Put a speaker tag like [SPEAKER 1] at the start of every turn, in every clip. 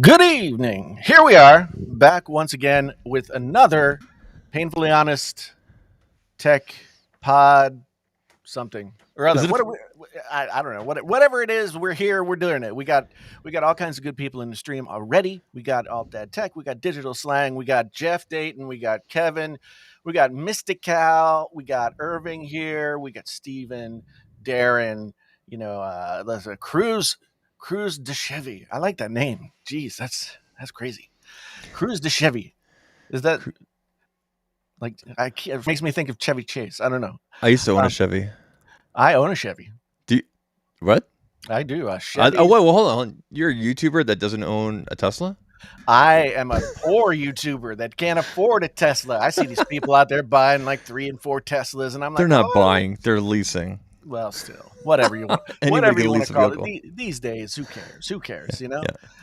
[SPEAKER 1] Good evening. Here we are, back once again with another painfully honest tech pod something or
[SPEAKER 2] Is
[SPEAKER 1] other.
[SPEAKER 2] it?
[SPEAKER 1] What are we, I don't know. Whatever it is, we're here. We're doing it. We got all kinds of good people in the stream already. We got Alt Dad Tech. We got Digital Slang. We got Jeff Dayton. We got Kevin. We got Mystic Cal. We got Irving here. We got Steven, Darren. There's a Cruz de Chevy. I like that name. Jeez, that's crazy. Cruz de Chevy. Is that like it makes me think of Chevy Chase? I don't know.
[SPEAKER 2] I used to own a
[SPEAKER 1] Um,
[SPEAKER 2] Chevy.
[SPEAKER 1] I own a Chevy.
[SPEAKER 2] Do you, what?
[SPEAKER 1] I do. A
[SPEAKER 2] Oh
[SPEAKER 1] Chevy.
[SPEAKER 2] wait, well hold on. You're a YouTuber that doesn't own a Tesla?
[SPEAKER 1] I am a poor YouTuber that can't afford a Tesla. I see these people out there buying like 3 and 4 Teslas, and I'm
[SPEAKER 2] They're
[SPEAKER 1] like,
[SPEAKER 2] not
[SPEAKER 1] oh,
[SPEAKER 2] buying. They're leasing.
[SPEAKER 1] well, still, whatever you want,
[SPEAKER 2] Anybody
[SPEAKER 1] whatever
[SPEAKER 2] can
[SPEAKER 1] you want
[SPEAKER 2] lease
[SPEAKER 1] to
[SPEAKER 2] a
[SPEAKER 1] call it.
[SPEAKER 2] vehicle.
[SPEAKER 1] These days, who cares? Who cares?
[SPEAKER 2] Yeah.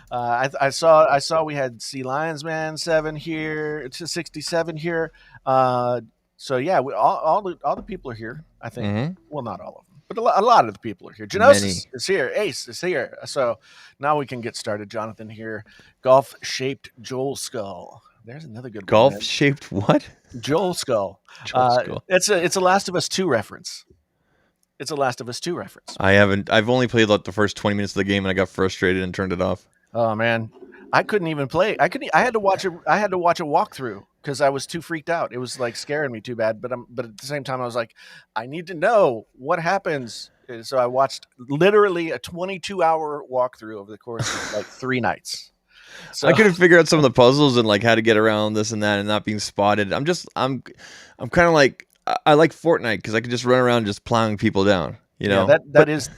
[SPEAKER 1] I saw we had Sea Lions Man 7 here. It's a 67 here. Uh, so yeah, all the people are here. I think.
[SPEAKER 2] Mm-hmm.
[SPEAKER 1] Well, not all of them, but a lot of the people are here. Genosis
[SPEAKER 2] Many
[SPEAKER 1] is here. Ace is here. So now we can get started. Jonathan here. Golf shaped Joel Skull. There's another good one,
[SPEAKER 2] golf
[SPEAKER 1] man.
[SPEAKER 2] shaped what?
[SPEAKER 1] Joel Skull.
[SPEAKER 2] Joel Skull.
[SPEAKER 1] It's a Last of Us 2 reference. It's a Last of Us 2 reference.
[SPEAKER 2] I haven't. I've only played like the first 20 minutes of the game and I got frustrated and turned it off.
[SPEAKER 1] Oh man, I couldn't even play. I had to watch it. I had to watch a walkthrough because I was too freaked out. It was like scaring me too bad. But at the same time, I was like, I need to know what happens. So I watched literally a 22-hour walkthrough over the course of like 3 nights. So
[SPEAKER 2] I couldn't figure out some of the puzzles and like how to get around this and that and not being spotted. I'm kind of like I like Fortnite because I can just run around just plowing people down.
[SPEAKER 1] yeah, that that
[SPEAKER 2] But
[SPEAKER 1] is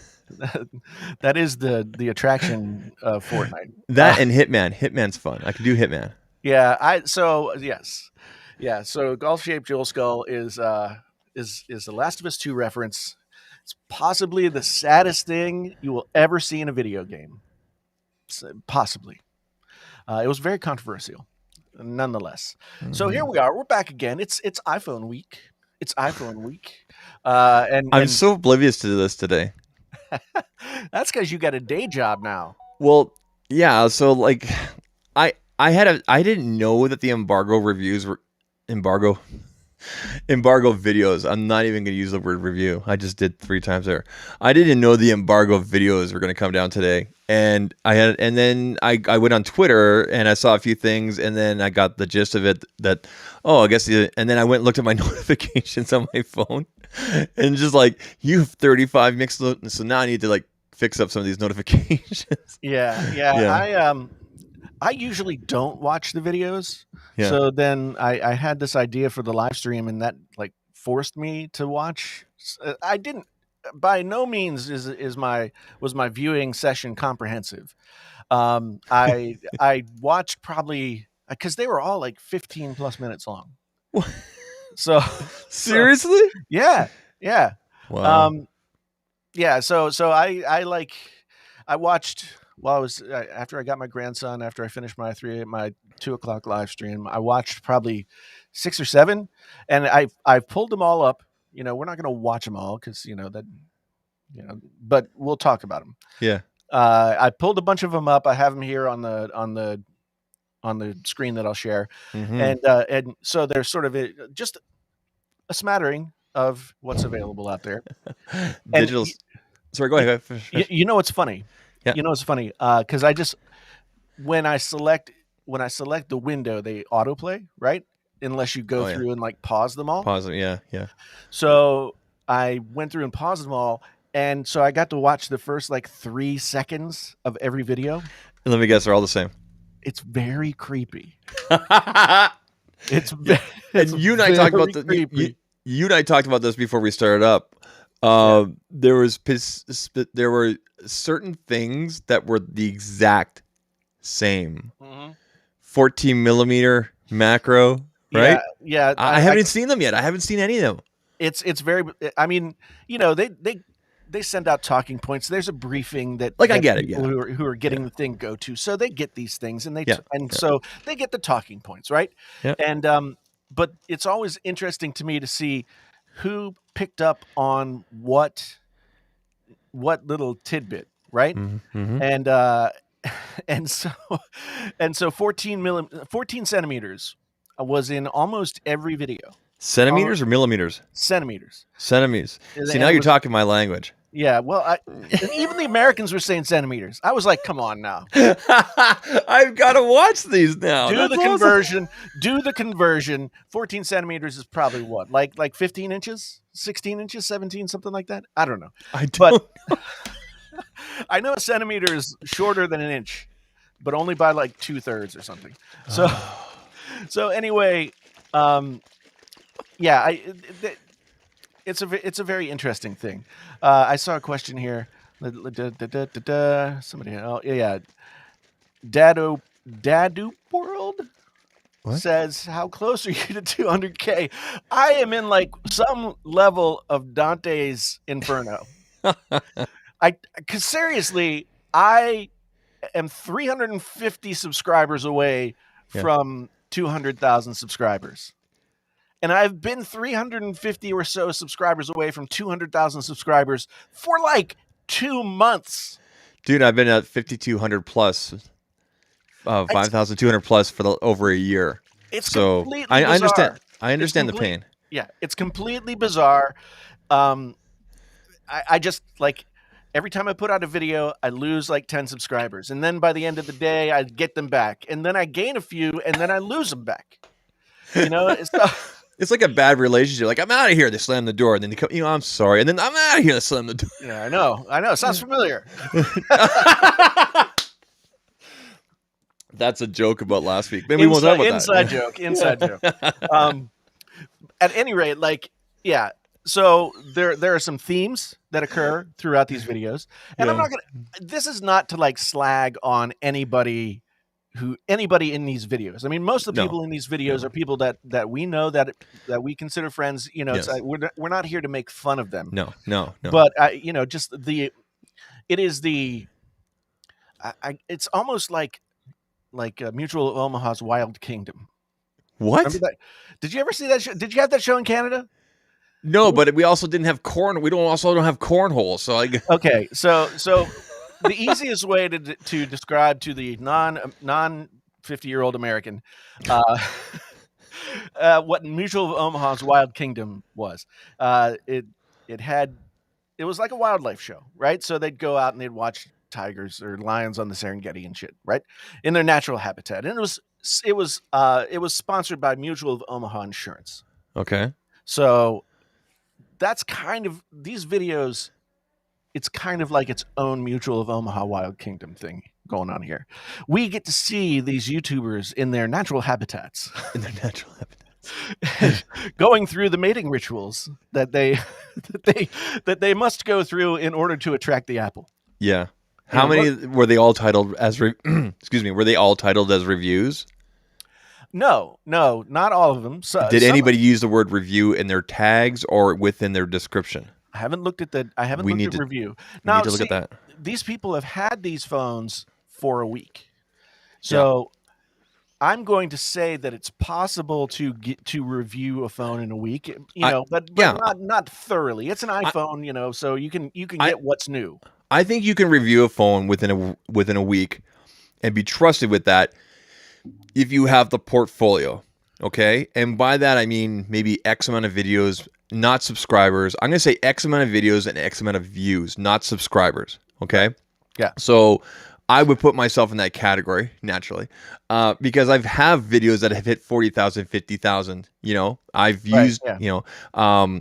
[SPEAKER 1] that is the attraction of Fortnite.
[SPEAKER 2] that and Hitman. Hitman's fun. I can do Hitman.
[SPEAKER 1] Yeah, I so yes, yeah. So golf shaped Joel Skull is the Last of Us 2 reference. It's possibly the saddest thing you will ever see in a video game. Possibly, it was very controversial, nonetheless. So here
[SPEAKER 2] Mhm.
[SPEAKER 1] we are. We're back again. It's iPhone week. It's iPhone week, and
[SPEAKER 2] I'm so oblivious to this today.
[SPEAKER 1] that's because you got a day job now.
[SPEAKER 2] Well, yeah. So like, I didn't know that the embargo reviews were embargo embargo videos. I'm not even going to use the word review. I just did 3 times there. I didn't know the embargo videos were going to come down today. And then I went on Twitter and I saw a few things and then I got the gist of it that, oh, I guess, and then I went and looked at my notifications on my phone and just like, you have 35 mixed. So now I need to like fix up some of these notifications.
[SPEAKER 1] Yeah, yeah.
[SPEAKER 2] Yeah.
[SPEAKER 1] I usually don't watch the videos.
[SPEAKER 2] Yeah.
[SPEAKER 1] So then I had this idea for the live stream and that like forced me to watch. I didn't by no means is my was my viewing session comprehensive. I watched probably because they were all like 15 plus minutes long. So so
[SPEAKER 2] Seriously?
[SPEAKER 1] yeah, yeah.
[SPEAKER 2] Wow.
[SPEAKER 1] Um yeah, so I watched while I was after I got my grandson, after I finished my 2 o'clock live stream, I watched probably 6 or 7, and I've pulled them all up. We're not going to watch them all because but we'll talk about them.
[SPEAKER 2] Yeah.
[SPEAKER 1] I pulled a bunch of them up. I have them here on the screen that I'll share,
[SPEAKER 2] Mm-hmm.
[SPEAKER 1] and so there's sort of just a smattering of what's available out there. And
[SPEAKER 2] Digital. Sorry, go ahead.
[SPEAKER 1] you know what's funny?
[SPEAKER 2] Yeah.
[SPEAKER 1] You know what's funny? Because I just when I select the window, they autoplay, right? Unless you go
[SPEAKER 2] Oh yeah.
[SPEAKER 1] through and like pause them all.
[SPEAKER 2] Pause it. Yeah. Yeah.
[SPEAKER 1] So I went through and paused them all, and so I got to watch the first like 3 seconds of every video.
[SPEAKER 2] And let me guess, they're all the same.
[SPEAKER 1] It's very creepy.
[SPEAKER 2] Yeah.
[SPEAKER 1] It's ve- it's
[SPEAKER 2] And you and I talked about
[SPEAKER 1] very
[SPEAKER 2] you,
[SPEAKER 1] creepy.
[SPEAKER 2] you and I talked about this before we started up.
[SPEAKER 1] Yeah.
[SPEAKER 2] There were certain things that were the exact same.
[SPEAKER 1] Mhm.
[SPEAKER 2] 14 millimeter macro,
[SPEAKER 1] Yeah,
[SPEAKER 2] right?
[SPEAKER 1] yeah.
[SPEAKER 2] I haven't seen them yet. I haven't seen any of them.
[SPEAKER 1] It's very. I mean, they send out talking points. There's a briefing that
[SPEAKER 2] Like I get it.
[SPEAKER 1] people
[SPEAKER 2] Yeah.
[SPEAKER 1] who are getting
[SPEAKER 2] Yeah.
[SPEAKER 1] the thing go to, so they get these things
[SPEAKER 2] Yeah.
[SPEAKER 1] and
[SPEAKER 2] Yeah.
[SPEAKER 1] so they get the talking points, right?
[SPEAKER 2] Yeah.
[SPEAKER 1] And but it's always interesting to me to see who picked up on what little tidbit, right?
[SPEAKER 2] Mm-hmm.
[SPEAKER 1] And and so and so 14 centimeters was in almost every video. Almo
[SPEAKER 2] Centimeters or millimeters?
[SPEAKER 1] Centimeters.
[SPEAKER 2] Centimeters. See,
[SPEAKER 1] And
[SPEAKER 2] now
[SPEAKER 1] it
[SPEAKER 2] you're
[SPEAKER 1] was
[SPEAKER 2] talking my language.
[SPEAKER 1] yeah, well, and even the Americans were saying centimeters. I was like, "Come on now.
[SPEAKER 2] I've got to watch these now.
[SPEAKER 1] Do
[SPEAKER 2] That's
[SPEAKER 1] the
[SPEAKER 2] awesome.
[SPEAKER 1] conversion. Do the conversion. 14 centimeters is probably what? Like 15 inches? 16 inches? 17, something like that? I don't know.
[SPEAKER 2] I
[SPEAKER 1] But
[SPEAKER 2] don't.
[SPEAKER 1] I know a centimeter is shorter than an inch, but only by like 2/3 or something. So so anyway, um, yeah, it's a very interesting thing. I saw a question here. Somebody, oh yeah, Dadu World
[SPEAKER 2] What?
[SPEAKER 1] says, "How close are you to 200K?" I am in like some level of Dante's Inferno. Because seriously, I am 350 subscribers away
[SPEAKER 2] Yeah.
[SPEAKER 1] from 200,000 subscribers. And I've been 350 or so subscribers away from 200,000 subscribers for like 2 months.
[SPEAKER 2] Dude, I've been at 5,200 plus,
[SPEAKER 1] It's
[SPEAKER 2] 5,200 plus for over a year.
[SPEAKER 1] it's
[SPEAKER 2] So
[SPEAKER 1] completely
[SPEAKER 2] I understand.
[SPEAKER 1] bizarre.
[SPEAKER 2] I
[SPEAKER 1] It's
[SPEAKER 2] understand the
[SPEAKER 1] complete
[SPEAKER 2] pain.
[SPEAKER 1] Yeah, it's completely bizarre. Um, I just like every time I put out a video, I lose like 10 subscribers. And then by the end of the day, I get them back. And then I gain a few and then I lose them back. You know, it's
[SPEAKER 2] It's like a bad relationship. Like, I'm out of here. They slam the door, and then they come. I'm sorry. And then I'm out of here. They slam the door.
[SPEAKER 1] yeah, I know. It sounds familiar.
[SPEAKER 2] That's a joke about last week. Maybe we won't talk about
[SPEAKER 1] Inside
[SPEAKER 2] that.
[SPEAKER 1] joke. Inside joke. Um, at any rate, like, yeah. So there are some themes that occur throughout these videos, and I'm
[SPEAKER 2] Yeah.
[SPEAKER 1] not gonna. This is not to like slag on anybody in these videos. I mean, most of the
[SPEAKER 2] No.
[SPEAKER 1] people in these videos
[SPEAKER 2] No.
[SPEAKER 1] are people that we know that we consider friends. You know,
[SPEAKER 2] Yes.
[SPEAKER 1] we're not here to make fun of them,
[SPEAKER 2] No. No. No.
[SPEAKER 1] but just it is the it's almost like Mutual of Omaha's Wild Kingdom. Remember
[SPEAKER 2] What?
[SPEAKER 1] that? Did you ever see that show? Did you have that show in Canada?
[SPEAKER 2] No, but we also didn't have corn. We don't have cornhole. So
[SPEAKER 1] Okay, so the easiest way to describe to the non 50-year-old American uh, what Mutual of Omaha's Wild Kingdom was, it had it was like a wildlife show, right? So they'd go out and they'd watch tigers or lions on the Serengeti and shit, right, in their natural habitat, and it was sponsored by Mutual of Omaha Insurance.
[SPEAKER 2] okay.
[SPEAKER 1] So that's kind of these videos. It's kind of like its own Mutual of Omaha Wild Kingdom thing going on here. We get to see these YouTubers in their natural habitats,
[SPEAKER 2] In their natural habitat.
[SPEAKER 1] going through the mating rituals that they that they must go through in order to attract the apple.
[SPEAKER 2] Yeah. How
[SPEAKER 1] And
[SPEAKER 2] many were they all titled as? Excuse me. Were they all titled as reviews?
[SPEAKER 1] no, not all of them. So,
[SPEAKER 2] Did anybody use the word review in their tags or within their description?
[SPEAKER 1] I haven't looked at
[SPEAKER 2] We need to
[SPEAKER 1] review.
[SPEAKER 2] we
[SPEAKER 1] Now,
[SPEAKER 2] need to look
[SPEAKER 1] see,
[SPEAKER 2] at that.
[SPEAKER 1] these people have had these phones for a week, so I'm going to say that it's possible to get to review a phone in a week, but
[SPEAKER 2] yeah.
[SPEAKER 1] not thoroughly. It's an
[SPEAKER 2] I,
[SPEAKER 1] iPhone, so you can
[SPEAKER 2] I
[SPEAKER 1] get what's new.
[SPEAKER 2] I think you can review a phone within a week and be trusted with that if you have the portfolio. Okay? And by that I mean maybe X amount of videos, not subscribers. I'm going to say X amount of videos and X amount of views, not subscribers. Okay?
[SPEAKER 1] Yeah.
[SPEAKER 2] So I would put myself in that category naturally, because I've have videos that have hit 40,000, 50,000. I've used,
[SPEAKER 1] Right, yeah.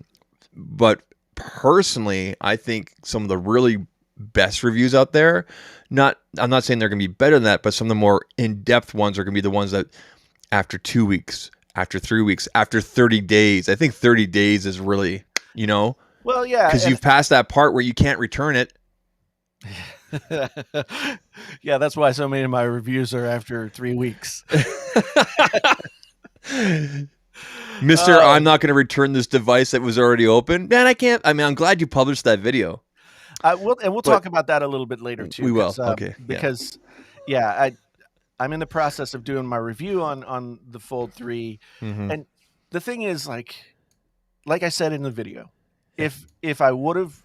[SPEAKER 2] But personally, I think some of the really best reviews out there, I'm not saying they're going to be better than that, but some of the more in-depth ones are going to be the ones that after 2 weeks, after 3 weeks, after 30 days. I think 30 days is really,
[SPEAKER 1] Well, yeah,
[SPEAKER 2] because you've passed that part where you can't return it.
[SPEAKER 1] yeah, that's why so many of my reviews are after 3 weeks.
[SPEAKER 2] Mister, I'm not going to return this device that was already open. Man, I can't. I mean, I'm glad you published that video.
[SPEAKER 1] We'll talk about that a little bit later too.
[SPEAKER 2] We will. Okay.
[SPEAKER 1] Because I'm in the process of doing my review on the Fold 3,
[SPEAKER 2] Mm-hmm.
[SPEAKER 1] and the thing is, like I said in the video, if I would have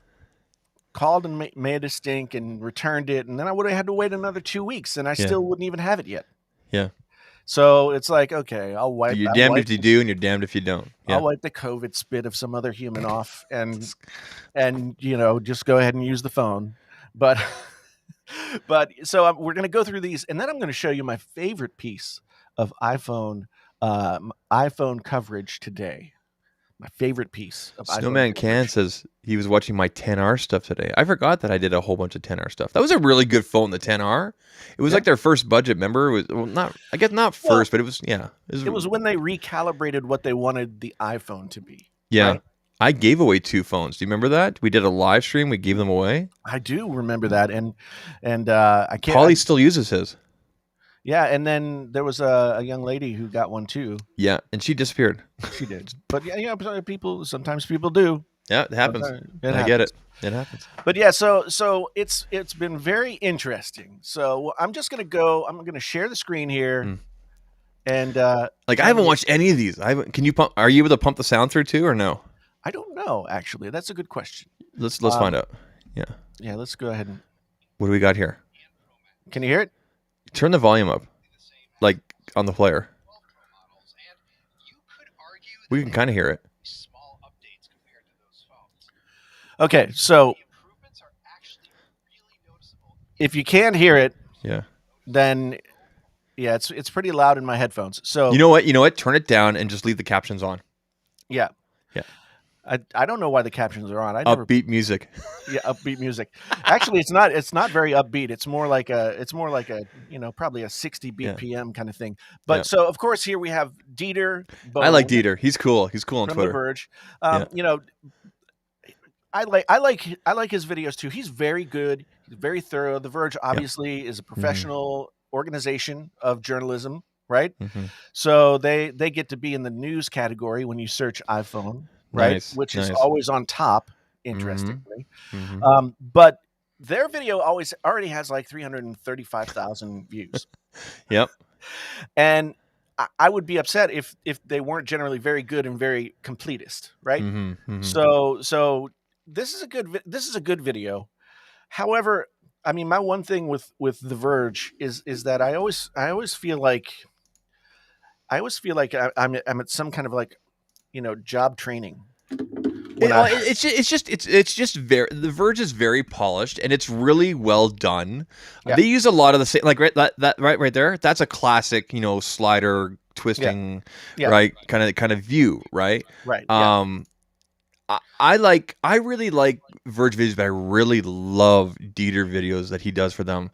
[SPEAKER 1] called and made a stink and returned it, and then I would have had to wait another 2 weeks, and I
[SPEAKER 2] Yeah.
[SPEAKER 1] still wouldn't even have it yet.
[SPEAKER 2] Yeah.
[SPEAKER 1] So it's like, okay,
[SPEAKER 2] You're damned if you do, and you're damned if you don't.
[SPEAKER 1] I'll
[SPEAKER 2] Yeah.
[SPEAKER 1] wipe the COVID spit of some other human off, and just go ahead and use the phone. But so we're going to go through these, and then I'm going to show you my favorite piece of iPhone coverage today. My favorite piece of iPhone
[SPEAKER 2] Snowman Can
[SPEAKER 1] coverage.
[SPEAKER 2] says he was watching my 10R stuff today. I forgot that I did a whole bunch of 10R stuff. That was a really good phone, the 10R. It was
[SPEAKER 1] Yeah.
[SPEAKER 2] like their first budget. Remember? It was, well, not, I guess not
[SPEAKER 1] Well,
[SPEAKER 2] first, but it was, yeah.
[SPEAKER 1] it was when they recalibrated what they wanted the iPhone to be.
[SPEAKER 2] Yeah.
[SPEAKER 1] Right?
[SPEAKER 2] I gave away 2 phones. Do you remember that? We did a live stream. We gave them away.
[SPEAKER 1] I do remember that, and I can't.
[SPEAKER 2] Polly still uses his.
[SPEAKER 1] Yeah, and then there was a young lady who got one too.
[SPEAKER 2] Yeah, and she disappeared.
[SPEAKER 1] She did, but yeah, sometimes people do.
[SPEAKER 2] Yeah, it happens.
[SPEAKER 1] It
[SPEAKER 2] I get
[SPEAKER 1] happens.
[SPEAKER 2] it. It happens.
[SPEAKER 1] But yeah, so it's been very interesting. So I'm just gonna go. I'm gonna share the screen here, and
[SPEAKER 2] Like I haven't watched any of these. I haven't. Can you pump? Are you able to pump the sound through too, or no?
[SPEAKER 1] I don't know actually. That's a good question.
[SPEAKER 2] Let's find out. Yeah.
[SPEAKER 1] Yeah, let's go ahead and.
[SPEAKER 2] What do we got here?
[SPEAKER 1] Can you hear it?
[SPEAKER 2] Turn the volume up, like on the player. We can kind of hear it.
[SPEAKER 1] Okay, so if you can hear it,
[SPEAKER 2] Yeah.
[SPEAKER 1] then yeah, it's pretty loud in my headphones. So
[SPEAKER 2] You know what? You know what? Turn it down and just leave the captions on.
[SPEAKER 1] yeah,
[SPEAKER 2] Yeah.
[SPEAKER 1] I don't know why the captions are on. I never
[SPEAKER 2] Upbeat music.
[SPEAKER 1] Yeah, upbeat music. Actually, it's not very upbeat. It's more like a probably a 60 BPM kind of thing. But
[SPEAKER 2] Yeah.
[SPEAKER 1] so of course here we have Dieter
[SPEAKER 2] I like
[SPEAKER 1] Bohn
[SPEAKER 2] Dieter. He's cool. He's cool on
[SPEAKER 1] from The
[SPEAKER 2] Twitter.
[SPEAKER 1] Verge.
[SPEAKER 2] Yeah.
[SPEAKER 1] I like his videos too. He's very good. He's very thorough. The Verge obviously is a professional organization of journalism, right?
[SPEAKER 2] Mhm.
[SPEAKER 1] So they get to be in the news category when you search iPhone, right?
[SPEAKER 2] Nice,
[SPEAKER 1] Which is
[SPEAKER 2] nice.
[SPEAKER 1] always on top, interestingly.
[SPEAKER 2] Mhm.
[SPEAKER 1] But their video already has like 335,000 views.
[SPEAKER 2] Yep.
[SPEAKER 1] And I would be upset if they weren't generally very good and very completist, right?
[SPEAKER 2] Mhm. Mhm.
[SPEAKER 1] So this is a good video. However, I mean, my one thing with The Verge is that I always feel like I'm at some kind of like job training.
[SPEAKER 2] It's just very. The Verge is very polished and it's really well done.
[SPEAKER 1] Yeah.
[SPEAKER 2] They use a lot of the same, like that right there. That's a classic, slider twisting,
[SPEAKER 1] Yeah.
[SPEAKER 2] right? Kind of view, right?
[SPEAKER 1] Right. Yeah.
[SPEAKER 2] I really like Verge videos, but I really love Dieter videos that he does for them,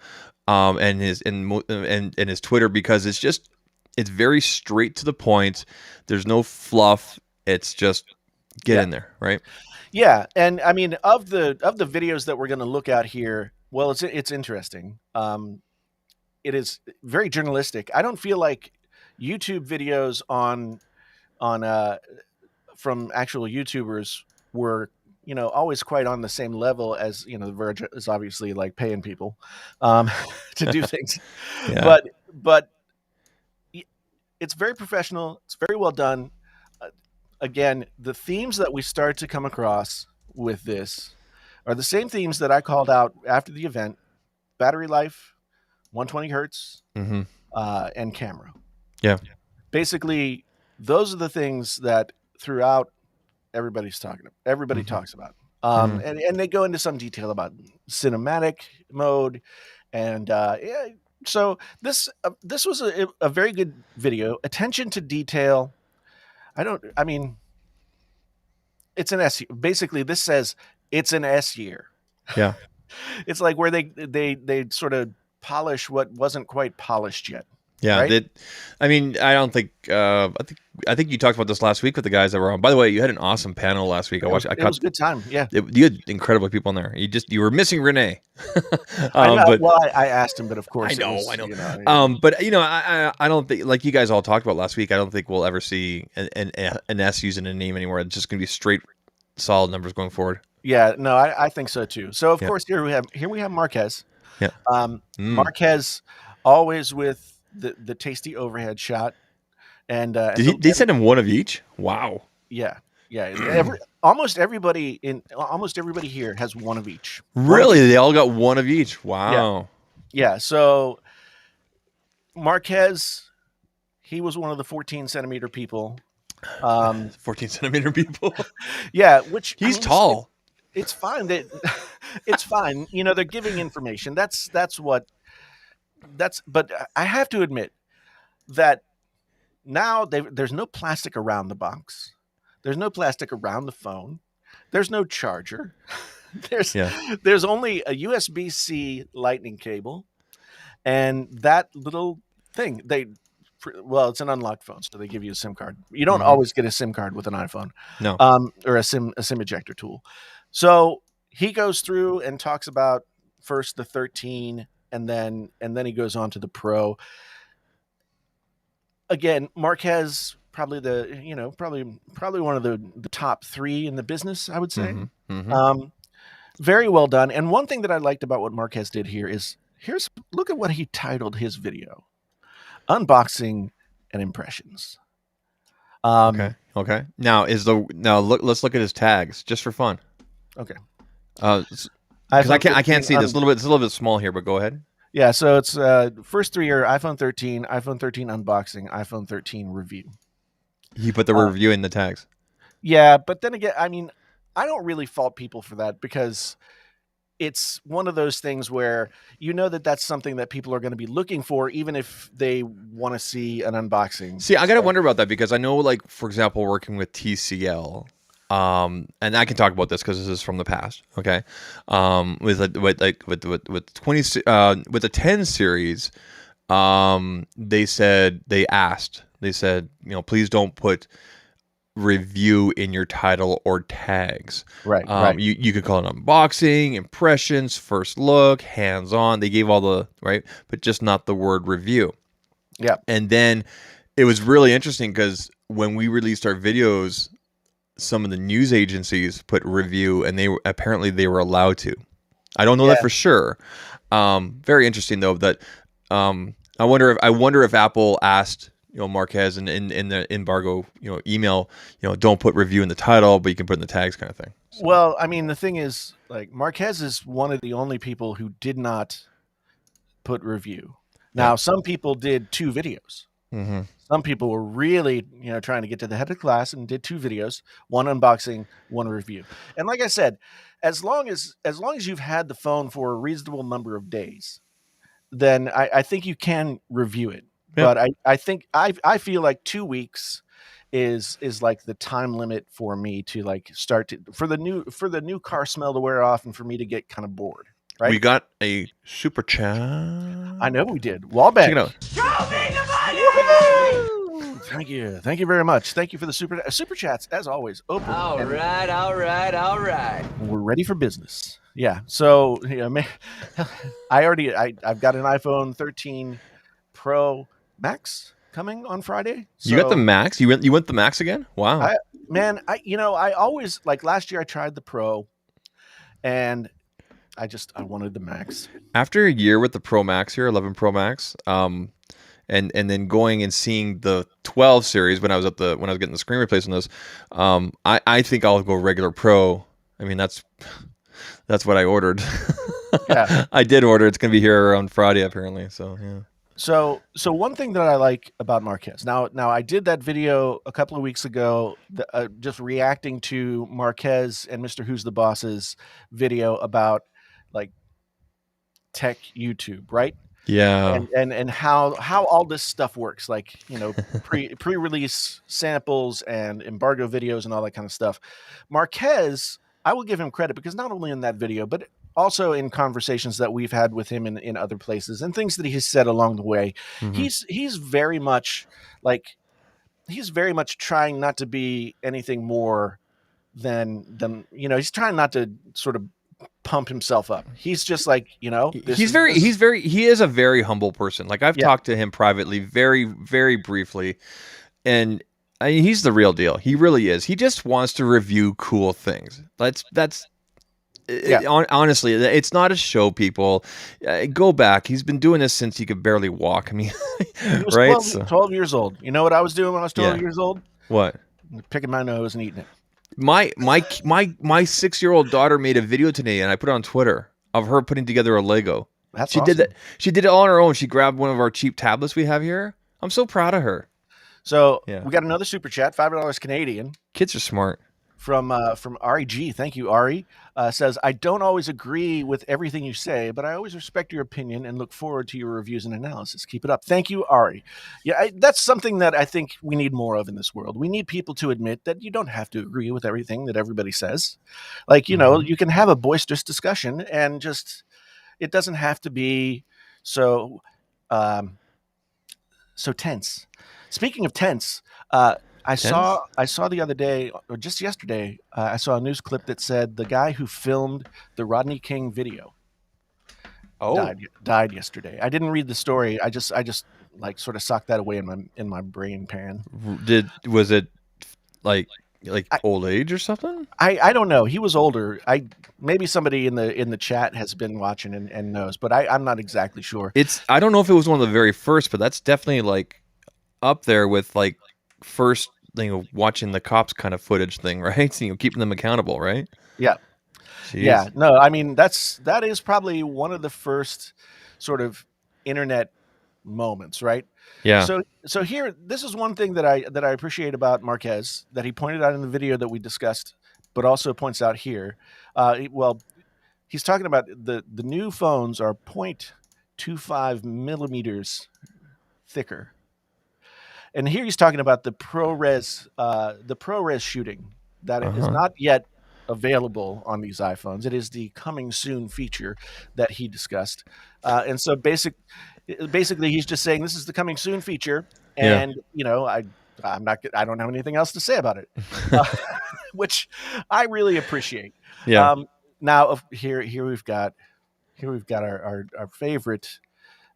[SPEAKER 2] and his and his Twitter, because it's very straight to the point. There's no fluff. It's just get in there, right?
[SPEAKER 1] Yeah, and I mean of the videos that we're going to look at here, well, it's interesting. It is very journalistic. I don't feel like YouTube videos on from actual YouTubers were always quite on the same level as The Verge is obviously like paying people to do things,
[SPEAKER 2] Yeah.
[SPEAKER 1] but it's very professional. It's very well done. Again, the themes that we start to come across with this are the same themes that I called out after the event: battery life, 120 hertz,
[SPEAKER 2] Mm-hmm.
[SPEAKER 1] And camera.
[SPEAKER 2] Yeah.
[SPEAKER 1] Basically, those are the things that throughout everybody talks about. And they go into some detail about cinematic mode, and yeah. So this was a very good video. Attention to detail. I mean, it's an S. Basically, this says it's an S year.
[SPEAKER 2] Yeah.
[SPEAKER 1] It's like where they sort of polish what wasn't quite polished yet.
[SPEAKER 2] Yeah,
[SPEAKER 1] right?
[SPEAKER 2] I mean, I don't think. I think you talked about this last week with the guys that were on. By the way, you had an awesome panel last week.
[SPEAKER 1] It was a good time. Yeah,
[SPEAKER 2] you had incredible people in there. You were missing Renee.
[SPEAKER 1] I know.
[SPEAKER 2] But
[SPEAKER 1] Well, I asked him, but of course,
[SPEAKER 2] I know. But I don't think, like you guys all talked about last week, I don't think we'll ever see an S using a name anymore. It's just going to be straight, solid numbers going forward.
[SPEAKER 1] Yeah, no, I think so too. So of course here we have Marquez.
[SPEAKER 2] Yeah.
[SPEAKER 1] Marquez always with the tasty overhead shot, and
[SPEAKER 2] Did they send him one of each? Wow.
[SPEAKER 1] Yeah, Yeah, almost everybody here has one of each. One of
[SPEAKER 2] Really?
[SPEAKER 1] each.
[SPEAKER 2] They all got one of each.
[SPEAKER 1] Yeah,
[SPEAKER 2] Wow.
[SPEAKER 1] yeah. So Marquez, he was one of the 14 centimeter people. Um,
[SPEAKER 2] 14 centimeter people.
[SPEAKER 1] yeah, which I
[SPEAKER 2] He's
[SPEAKER 1] mean,
[SPEAKER 2] tall.
[SPEAKER 1] it's fine that it's fine. You know, they're giving information. That's what that's. But I have to admit that now there's no plastic around the box. There's no plastic around the phone. There's no charger. There's
[SPEAKER 2] Yeah.
[SPEAKER 1] there's only a USB-C lightning cable and that little thing. Well, it's an unlocked phone, so they give you a SIM card. You don't
[SPEAKER 2] Mm-hmm.
[SPEAKER 1] always get a SIM card with an iPhone,
[SPEAKER 2] No.
[SPEAKER 1] or a SIM ejector tool. So he goes through and talks about first the 13, and then he goes on to the Pro. Again, Marquez probably probably one of the top three in the business, I would say.
[SPEAKER 2] Mm-hmm. Mm-hmm.
[SPEAKER 1] Um, Very well done. And one thing that I liked about what Marquez did here is look at what he titled his video: unboxing and impressions.
[SPEAKER 2] Okay.
[SPEAKER 1] Um,
[SPEAKER 2] Okay. Now look. Let's look at his tags just for fun.
[SPEAKER 1] okay,
[SPEAKER 2] Because
[SPEAKER 1] iPhone
[SPEAKER 2] I can't
[SPEAKER 1] 13.
[SPEAKER 2] see this. It's a little bit small here, but go ahead.
[SPEAKER 1] Yeah, so it's first three are iPhone 13, iPhone 13 unboxing, iPhone 13 review.
[SPEAKER 2] He put the
[SPEAKER 1] Uh,
[SPEAKER 2] review in the tags.
[SPEAKER 1] yeah, but then again, I mean, I don't really fault people for that because it's one of those things where you know that that's something that people are going to be looking for, even if they want to see an unboxing.
[SPEAKER 2] See, I gotta
[SPEAKER 1] So,
[SPEAKER 2] wonder about that because I know, like, for example, working with TCL, and I can talk about this because this is from the past. Okay, with the 10 series, they said, please don't put review in your title or tags.
[SPEAKER 1] right, right.
[SPEAKER 2] You could call it unboxing, impressions, first look, hands on. They gave all the right, but just not the word review.
[SPEAKER 1] Yeah.
[SPEAKER 2] And then it was really interesting because when we released our videos, some of the news agencies put review, and they were allowed to. I don't know that
[SPEAKER 1] Yeah.
[SPEAKER 2] for sure. Very interesting though that I wonder if Apple asked Marquez in the embargo email, don't put review in the title, but you can put in the tags, kind of thing. So
[SPEAKER 1] Well, I mean, the thing is, like, Marquez is one of the only people who did not put review.
[SPEAKER 2] yeah.
[SPEAKER 1] Now, some people did two videos.
[SPEAKER 2] Mm-hmm.
[SPEAKER 1] Some people were really, trying to get to the head of the class and did two videos, one unboxing, one review. And like I said, as long as you've had the phone for a reasonable number of days, then I think you can review it.
[SPEAKER 2] Yeah.
[SPEAKER 1] But I think I feel like 2 weeks is like the time limit for me to like start to for the new car smell to wear off and for me to get kind of bored.
[SPEAKER 2] We
[SPEAKER 1] Right?
[SPEAKER 2] got a super
[SPEAKER 1] I
[SPEAKER 2] chat.
[SPEAKER 1] know we did.
[SPEAKER 2] Check it
[SPEAKER 1] Wallbank.
[SPEAKER 2] out.
[SPEAKER 1] Woohoo! Thank you. Thank you very much. Thank you for the super chats as always. Open.
[SPEAKER 3] All
[SPEAKER 1] And
[SPEAKER 3] right, all right, all right.
[SPEAKER 1] we're ready for business. Yeah. So, I've got an iPhone 13 Pro Max coming on Friday.
[SPEAKER 2] You got the
[SPEAKER 1] So,
[SPEAKER 2] max. You went the max again. Wow.
[SPEAKER 1] I man, I always, like, last year I tried the Pro and I wanted the Max.
[SPEAKER 2] After a year with the Pro Max here, 11 Pro Max, and then going and seeing the 12 series when I was getting the screen replaced on this, I think I'll go regular Pro. I mean, that's what I ordered.
[SPEAKER 1] Yeah.
[SPEAKER 2] I did order. It's gonna be here on Friday apparently. So yeah.
[SPEAKER 1] So one thing that I like about Marquez. Now I did that video a couple of weeks ago, just reacting to Marquez and Mr. Who's the Boss's video about, like, tech YouTube, right?
[SPEAKER 2] Yeah.
[SPEAKER 1] And how all this stuff works, like, pre-release samples and embargo videos and all that kind of stuff. Marquez, I will give him credit because not only in that video, but also in conversations that we've had with him in other places and things that he has said along the way,
[SPEAKER 2] Mhm.
[SPEAKER 1] he's very much like he's very much trying not to be anything more than he's trying not to sort of pump himself up. He's just like,
[SPEAKER 2] He is a very humble person. Like I've
[SPEAKER 1] yeah,
[SPEAKER 2] talked to him privately, very, very briefly, and he's the real deal. He really is. He just wants to review cool things.
[SPEAKER 1] yeah.
[SPEAKER 2] Honestly, it's not a show. People, go back. He's been doing this since he could barely walk. I mean,
[SPEAKER 1] He was
[SPEAKER 2] right?
[SPEAKER 1] 12,
[SPEAKER 2] So,
[SPEAKER 1] 12 years old. You know what I was doing when I was 12
[SPEAKER 2] yeah.
[SPEAKER 1] years old?
[SPEAKER 2] What?
[SPEAKER 1] Picking my nose and eating it.
[SPEAKER 2] My 6-year-old daughter made a video today, and I put it on Twitter of her putting together a Lego.
[SPEAKER 1] That's
[SPEAKER 2] She did that.
[SPEAKER 1] awesome.
[SPEAKER 2] She did it all on her own. She grabbed one of our cheap tablets we have here. I'm so proud of her.
[SPEAKER 1] So
[SPEAKER 2] Yeah,
[SPEAKER 1] we got another super chat, $5 Canadian
[SPEAKER 2] kids are smart.
[SPEAKER 1] from Ari G. Thank you, Ari. Says, I don't always agree with everything you say, but I always respect your opinion and look forward to your reviews and analysis. Keep it up. Thank you, Ari. Yeah, that's something that I think we need more of in this world. We need people to admit that you don't have to agree with everything that everybody says. Like,
[SPEAKER 2] Mhm.
[SPEAKER 1] you can have a boisterous discussion and just, it doesn't have to be so um, so tense. Speaking of tense, I
[SPEAKER 2] Tense.
[SPEAKER 1] saw the other day, or just yesterday, I saw a news clip that said the guy who filmed the Rodney King video
[SPEAKER 2] Oh,
[SPEAKER 1] died yesterday. I didn't read the story. I just like sort of socked that away in my brain pan.
[SPEAKER 2] did was it like
[SPEAKER 1] I,
[SPEAKER 2] old age or something?
[SPEAKER 1] I don't know. He was older. I maybe somebody in the chat has been watching and knows, but I'm not exactly sure.
[SPEAKER 2] I don't know if it was one of the very first, but that's definitely like up there with like first watching the cops kind of footage thing, right? So, keeping them accountable, right?
[SPEAKER 1] Yeah. Yeah,
[SPEAKER 2] Jeez.
[SPEAKER 1] no, I mean that is probably one of the first sort of internet moments, right?
[SPEAKER 2] Yeah.
[SPEAKER 1] So here, this is one thing that I appreciate about Marquez that he pointed out in the video that we discussed, but also points out here. Well, he's talking about the new phones are 0.25 millimeters thicker, and here he's talking about the ProRes shooting that
[SPEAKER 2] Uh
[SPEAKER 1] is
[SPEAKER 2] huh.
[SPEAKER 1] not yet available on these iPhones. It is the coming soon feature that he discussed, and so basically he's just saying this is the coming soon feature,
[SPEAKER 2] Yeah.
[SPEAKER 1] and I don't have anything else to say about it, uh, which I really appreciate.
[SPEAKER 2] Yeah.
[SPEAKER 1] Um, now here we've got our favorite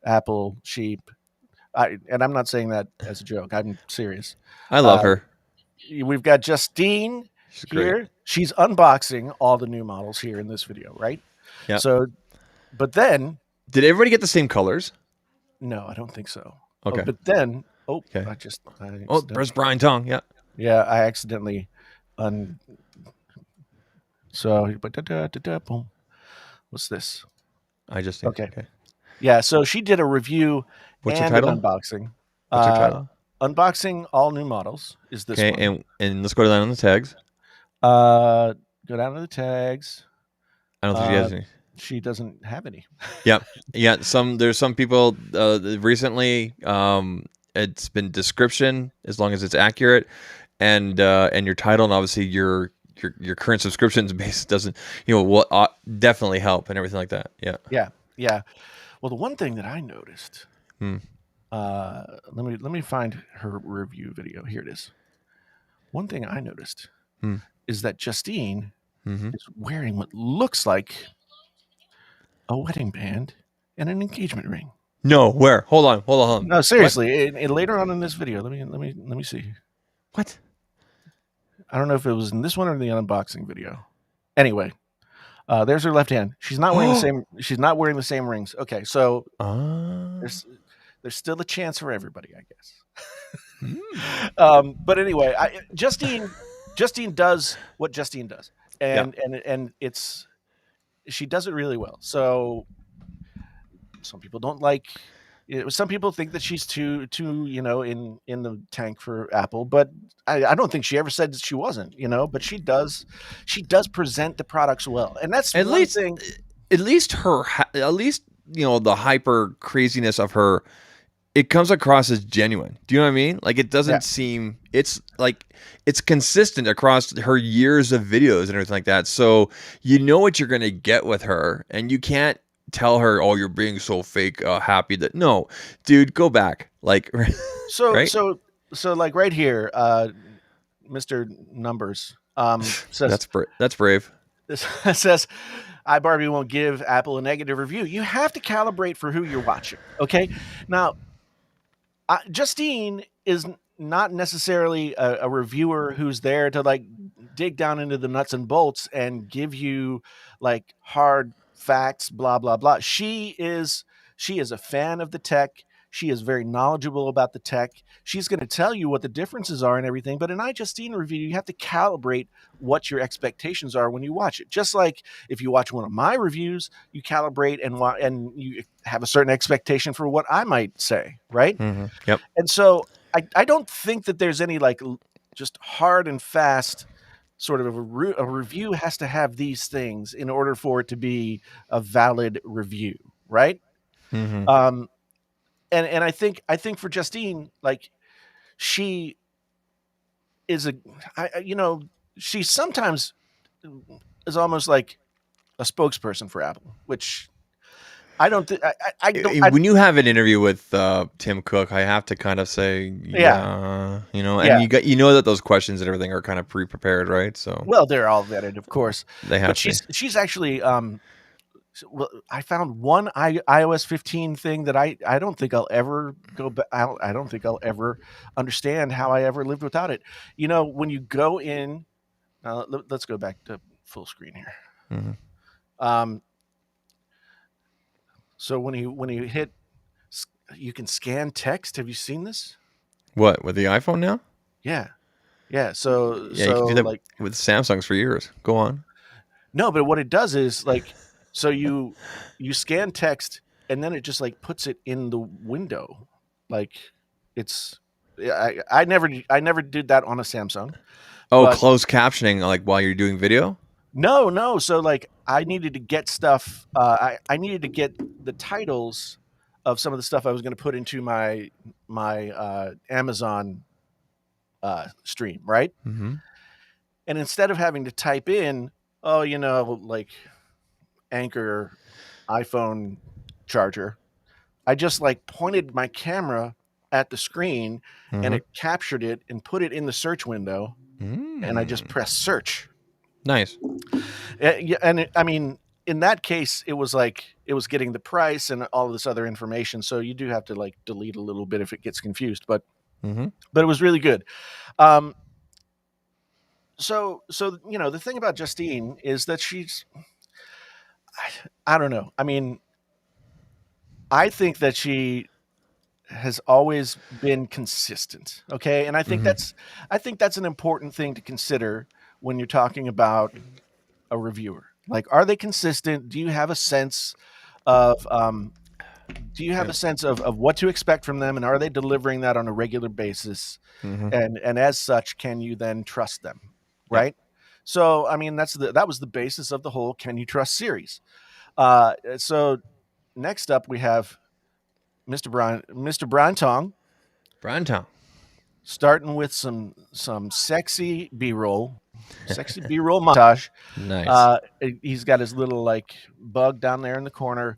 [SPEAKER 1] Apple sheep. And I'm not saying that as a joke. I'm serious.
[SPEAKER 2] I love
[SPEAKER 1] Uh,
[SPEAKER 2] her.
[SPEAKER 1] we've got Justine
[SPEAKER 2] She's great.
[SPEAKER 1] here. She's unboxing all the new models here in this video, right?
[SPEAKER 2] Yeah.
[SPEAKER 1] So, but then,
[SPEAKER 2] Did everybody get the same colors?
[SPEAKER 1] no, I don't think so. Oh,
[SPEAKER 2] Okay.
[SPEAKER 1] but then, oh,
[SPEAKER 2] Okay.
[SPEAKER 1] I
[SPEAKER 2] Oh,
[SPEAKER 1] accidentally,
[SPEAKER 2] there's Brian Tong. Yeah.
[SPEAKER 1] yeah, I accidentally, un, so, but boom. What's this?
[SPEAKER 2] I just think.
[SPEAKER 1] Okay.
[SPEAKER 2] Okay.
[SPEAKER 1] Yeah. So she did a review
[SPEAKER 2] What's her
[SPEAKER 1] and an
[SPEAKER 2] title?
[SPEAKER 1] unboxing.
[SPEAKER 2] What's her
[SPEAKER 1] Uh,
[SPEAKER 2] title?
[SPEAKER 1] unboxing all new models is this
[SPEAKER 2] Okay.
[SPEAKER 1] one.
[SPEAKER 2] And let's go down on the tags.
[SPEAKER 1] Uh, go down to the tags.
[SPEAKER 2] I don't think she
[SPEAKER 1] Uh,
[SPEAKER 2] has any.
[SPEAKER 1] she doesn't have any.
[SPEAKER 2] Yeah. Yeah. There's some people recently. It's been description as long as it's accurate, and your title, and obviously your current subscriptions base doesn't will definitely help and everything like that. Yeah.
[SPEAKER 1] Yeah, yeah. Well, the one thing that I noticed,
[SPEAKER 2] Hmm.
[SPEAKER 1] let me find her review video. Here it is. One thing I noticed
[SPEAKER 2] Hmm.
[SPEAKER 1] is that Justine
[SPEAKER 2] Mm-hmm.
[SPEAKER 1] is wearing what looks like a wedding band and an engagement ring.
[SPEAKER 2] No, where? Hold on. Hold on. Hold on.
[SPEAKER 1] No,
[SPEAKER 2] What?
[SPEAKER 1] seriously. Later on in this video, let me see.
[SPEAKER 2] What?
[SPEAKER 1] I don't know if it was in this one or the unboxing video. Anyway, there's her left hand. She's not wearing the
[SPEAKER 2] Oh.
[SPEAKER 1] same. She's not wearing the same rings. Okay, so
[SPEAKER 2] Ah.
[SPEAKER 1] there's there's still a chance for everybody, I guess.
[SPEAKER 2] Hmm.
[SPEAKER 1] But anyway, Justine does what Justine does,
[SPEAKER 2] Yeah.
[SPEAKER 1] and it's she does it really well. So some people don't like. Some people think that she's too in the tank for Apple, but I don't think she ever said that she wasn't. But she does present the products well, and that's
[SPEAKER 2] At
[SPEAKER 1] one
[SPEAKER 2] least,
[SPEAKER 1] thing.
[SPEAKER 2] at least the hyper craziness of her. It comes across as genuine. Do you know what I mean? Like it
[SPEAKER 1] Yeah.
[SPEAKER 2] doesn't seem. It's like it's consistent across her years of videos and everything like that. So you know what you're gonna get with her, and you can't tell her, "Oh, you're being so fake, happy." That no, dude, go back. Like,
[SPEAKER 1] So
[SPEAKER 2] right?
[SPEAKER 1] so so like right here, Mr. Numbers says
[SPEAKER 2] That's brave.
[SPEAKER 1] this says iBarbie won't give Apple a negative review. You have to calibrate for who you're watching. Okay. Now, Justine is not necessarily a reviewer who's there to like dig down into the nuts and bolts and give you like hard facts, blah blah blah. She is a fan of the tech. She is very knowledgeable about the tech. She's going to tell you what the differences are and everything. But an iJustine review, you have to calibrate what your expectations are when you watch it. Just like if you watch one of my reviews, you calibrate and you have a certain expectation for what I might say, right?
[SPEAKER 2] Yep.
[SPEAKER 1] And so I don't think that there's any like just hard and fast sort of a review has to have these things in order for it to be a valid review, right? Um, and I think for Justine, like she is you know, she sometimes is almost like a spokesperson for Apple, which I don't think I don't
[SPEAKER 2] When you have an interview with Tim Cook, I have to kind of say,
[SPEAKER 1] yeah,
[SPEAKER 2] yeah,
[SPEAKER 1] yeah.
[SPEAKER 2] and you know that those questions and everything are kind of pre-prepared, right? So
[SPEAKER 1] Well, they're all vetted, of course,
[SPEAKER 2] they
[SPEAKER 1] but
[SPEAKER 2] have to be.
[SPEAKER 1] she's actually well, I found one iOS 15 thing that I don't think I'll ever go back. I don't think I'll ever understand how I ever lived without it. You know, when you go in, let's go back to full screen here. Um, so when you hit, you can scan text. Have you seen this?
[SPEAKER 2] What, with the iPhone now?
[SPEAKER 1] Yeah, yeah. So
[SPEAKER 2] Yeah, you can
[SPEAKER 1] so
[SPEAKER 2] do that
[SPEAKER 1] like
[SPEAKER 2] with Samsungs for years. Go on.
[SPEAKER 1] no, but what it does is like so you scan text and then it just like puts it in the window. Like it's I never did that on a Samsung,
[SPEAKER 2] Oh,
[SPEAKER 1] but
[SPEAKER 2] closed captioning, like while you're doing video.
[SPEAKER 1] no. So like I needed to get stuff. I needed to get the titles of some of the stuff I was going to put into my Amazon stream, right?
[SPEAKER 2] Mm-hmm.
[SPEAKER 1] And instead of having to type in, oh, like Anchor iPhone charger, I just like pointed my camera at the screen and
[SPEAKER 2] Mm-hmm.
[SPEAKER 1] it captured it and put it in the search window and I just pressed search.
[SPEAKER 2] Nice.
[SPEAKER 1] Yeah, and I mean, in that case, it was like it was getting the price and all of this other information. So you do have to like delete a little bit if it gets confused,
[SPEAKER 2] Mm-hmm.
[SPEAKER 1] but it was really good. Um, so the thing about Justine is that I don't know. I mean, I think that she has always been consistent. Okay, and
[SPEAKER 2] Mm-hmm.
[SPEAKER 1] I think that's an important thing to consider when you're talking about a reviewer. Like, are they consistent? Do you have a sense of
[SPEAKER 2] Yeah.
[SPEAKER 1] of what to expect from them, and are they delivering that on a regular basis?
[SPEAKER 2] Mm-hmm.
[SPEAKER 1] And as such, can you then trust them?
[SPEAKER 2] Yep.
[SPEAKER 1] Right. So, I mean, that was the basis of the whole "Can You Trust" series. So next up, we have Mr. Brian Tong,
[SPEAKER 2] Brian Town.
[SPEAKER 1] starting with some sexy B-roll montage.
[SPEAKER 2] Nice.
[SPEAKER 1] He's got his little like bug down there in the corner.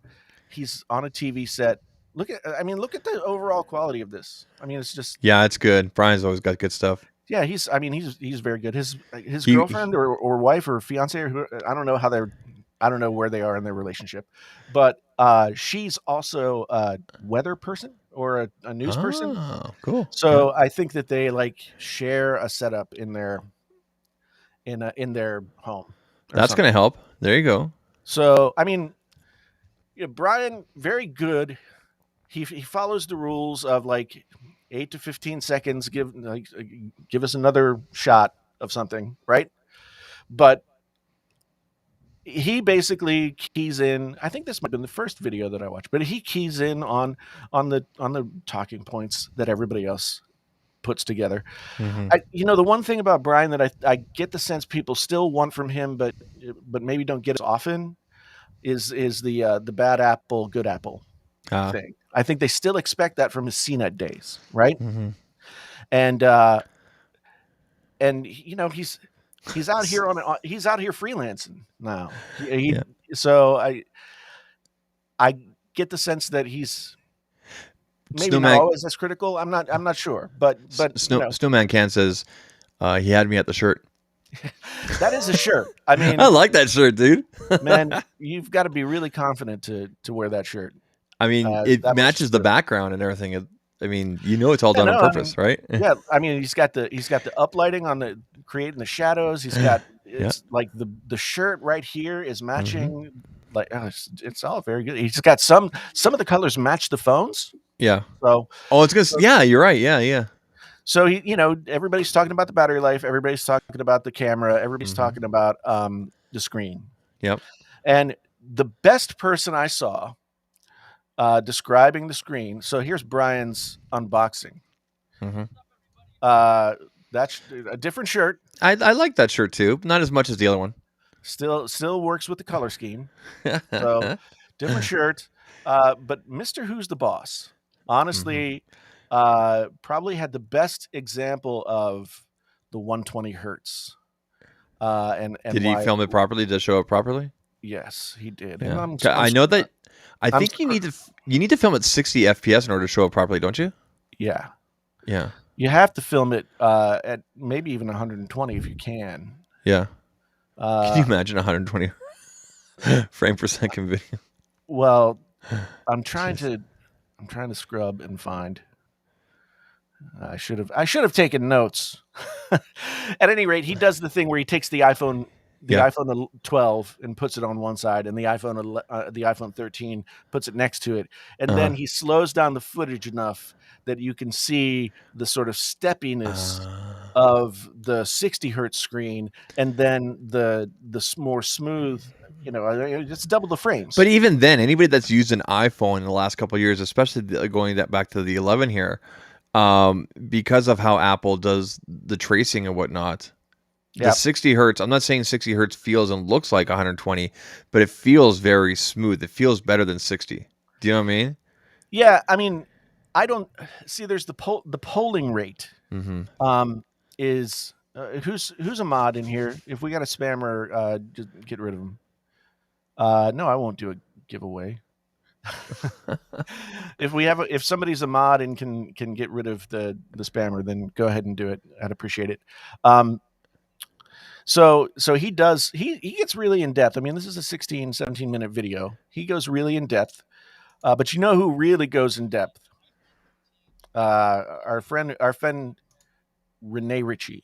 [SPEAKER 1] He's on a TV set. Look at the overall quality of this. I mean, it's just
[SPEAKER 2] Yeah, it's good. Brian's always got good stuff.
[SPEAKER 1] yeah. He's very good. His
[SPEAKER 2] He
[SPEAKER 1] girlfriend or wife or fiance or I don't know I don't know where they are in their relationship, but she's also a weather person or a news person.
[SPEAKER 2] Oh, cool. Yeah.
[SPEAKER 1] So I think that they like share a setup in their home or
[SPEAKER 2] That's
[SPEAKER 1] something.
[SPEAKER 2] gonna help. There you go.
[SPEAKER 1] So I mean, Brian, very good. He follows the rules of like 8 to 15 seconds. Give us another shot of something, right? But he basically keys in. I think this might have been the first video that I watched, but he keys in on the talking points that everybody else puts together.
[SPEAKER 2] Mm-hmm.
[SPEAKER 1] The one thing about Brian that I get the sense people still want from him, but maybe don't get as often is the bad apple, good apple thing. I think they still expect that from his CNET days, right?
[SPEAKER 2] Mm-hmm.
[SPEAKER 1] And he's out here he's out here freelancing now.
[SPEAKER 2] Yeah.
[SPEAKER 1] So I get the sense that he's maybe not
[SPEAKER 2] Snowman
[SPEAKER 1] always as critical. I'm not sure, but
[SPEAKER 2] Snowman Can says he had me at the shirt.
[SPEAKER 1] that is a shirt. I mean,
[SPEAKER 2] I like that shirt, dude.
[SPEAKER 1] man, you've got to be really confident to wear that shirt.
[SPEAKER 2] I mean, it
[SPEAKER 1] That much
[SPEAKER 2] matches the
[SPEAKER 1] shirt.
[SPEAKER 2] background and everything. I mean, it's all
[SPEAKER 1] Yeah,
[SPEAKER 2] done on
[SPEAKER 1] no, I mean,
[SPEAKER 2] purpose, right?
[SPEAKER 1] yeah, I mean, he's got the uplighting on creating the shadows. He's got
[SPEAKER 2] Yeah.
[SPEAKER 1] it's like the shirt right here is
[SPEAKER 2] Mm-hmm.
[SPEAKER 1] matching like it's all very good. He's got some of the colors match the phones.
[SPEAKER 2] Yeah.
[SPEAKER 1] So
[SPEAKER 2] Oh, it's good. Yeah, you're right. Yeah, yeah.
[SPEAKER 1] so he, everybody's talking about the battery life, everybody's talking about the camera, everybody's
[SPEAKER 2] Mm-hmm.
[SPEAKER 1] talking about the screen.
[SPEAKER 2] Yep.
[SPEAKER 1] And the best person I saw describing the screen. So here's Brian's unboxing.
[SPEAKER 2] Mm-hmm.
[SPEAKER 1] Uh, that's a different shirt.
[SPEAKER 2] I like that shirt too. Not as much as the other one.
[SPEAKER 1] Still works with the color scheme. So different shirt. But Mister Who's the Boss,
[SPEAKER 2] Mm-hmm.
[SPEAKER 1] honestly, probably had the best example of the 120 hertz. And
[SPEAKER 2] Did he
[SPEAKER 1] why?
[SPEAKER 2] film it properly? Did it show up properly?
[SPEAKER 1] Yes, he did. And
[SPEAKER 2] Yeah.
[SPEAKER 1] I'm
[SPEAKER 2] 'Kay,
[SPEAKER 1] I'm
[SPEAKER 2] I know that. I
[SPEAKER 1] I'm
[SPEAKER 2] think you need to film at 60 FPS in order to show it properly, don't you?
[SPEAKER 1] yeah.
[SPEAKER 2] Yeah.
[SPEAKER 1] You have to film it at maybe even 120 if you can.
[SPEAKER 2] Yeah. Can you
[SPEAKER 1] Uh,
[SPEAKER 2] imagine 120 frame per second video?
[SPEAKER 1] well, I'm trying
[SPEAKER 2] Jeez.
[SPEAKER 1] to scrub and find. I should have taken notes. At any rate, he does the thing where he takes the
[SPEAKER 2] Yeah.
[SPEAKER 1] iPhone 12 and puts it on one side, and the iPhone 13 puts it next to it, and then
[SPEAKER 2] Uh-huh.
[SPEAKER 1] he slows down the footage enough that you can see the sort of steppiness
[SPEAKER 2] Uh,
[SPEAKER 1] of the 60 hertz screen, and then more smooth. It's double the frames.
[SPEAKER 2] but even then, anybody that's used an iPhone in the last couple of years, especially back to the 11 here, because of how Apple does the tracing and whatnot, the
[SPEAKER 1] Yeah,
[SPEAKER 2] 60 hertz, I'm not saying 60 hertz feels and looks like 120, but it feels very smooth. It feels better than 60. Do you know what I mean?
[SPEAKER 1] yeah. I mean, I don't see. There's the polling rate.
[SPEAKER 2] Mm-hmm.
[SPEAKER 1] Is who's a mod in here? If we got a spammer, just get rid of him. No, I won't do a giveaway. If somebody's a mod and can get rid of the spammer, then go ahead and do it. I'd appreciate it. So he gets really in depth. I mean, this is a 16, 17-minute video. He goes really in depth. But you know who really goes in depth? Our friend Renee Ritchie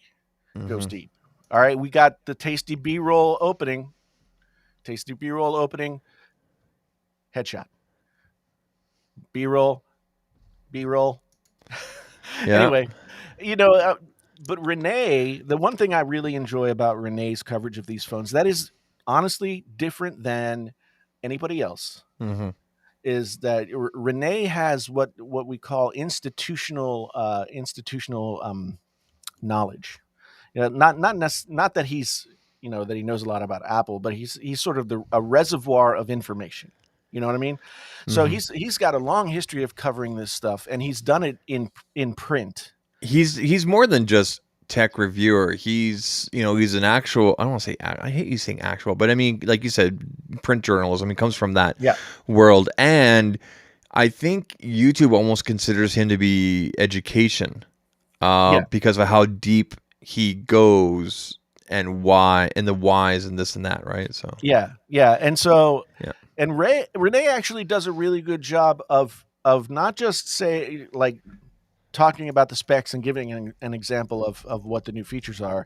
[SPEAKER 1] goes
[SPEAKER 2] Mm-hmm.
[SPEAKER 1] deep. All right, we got the tasty B-roll opening. Tasty B-roll opening. Headshot. B-roll. B-roll.
[SPEAKER 2] Yeah.
[SPEAKER 1] Anyway, you know, uh, but Renee, the one thing I really enjoy about Renee's coverage of these phones, that is honestly different than anybody else,
[SPEAKER 2] Mm-hmm.
[SPEAKER 1] is that Renee has what we call institutional knowledge. Not that he's that he knows a lot about Apple, but he's sort of a reservoir of information. You know what I mean? So
[SPEAKER 2] Mm-hmm.
[SPEAKER 1] he's got a long history of covering this stuff, and he's done it in print.
[SPEAKER 2] He's more than just tech reviewer. He's an actual. I don't want to say. I hate you saying actual, but I mean, like you said, print journalism. He comes from that
[SPEAKER 1] Yeah,
[SPEAKER 2] world, and I think YouTube almost considers him to be education,
[SPEAKER 1] yeah,
[SPEAKER 2] because of how deep he goes and why and the whys and this and that. Right. So
[SPEAKER 1] yeah. And so
[SPEAKER 2] yeah.
[SPEAKER 1] and Renee actually does a really good job of not just say like talking about the specs and giving an example of what the new features are.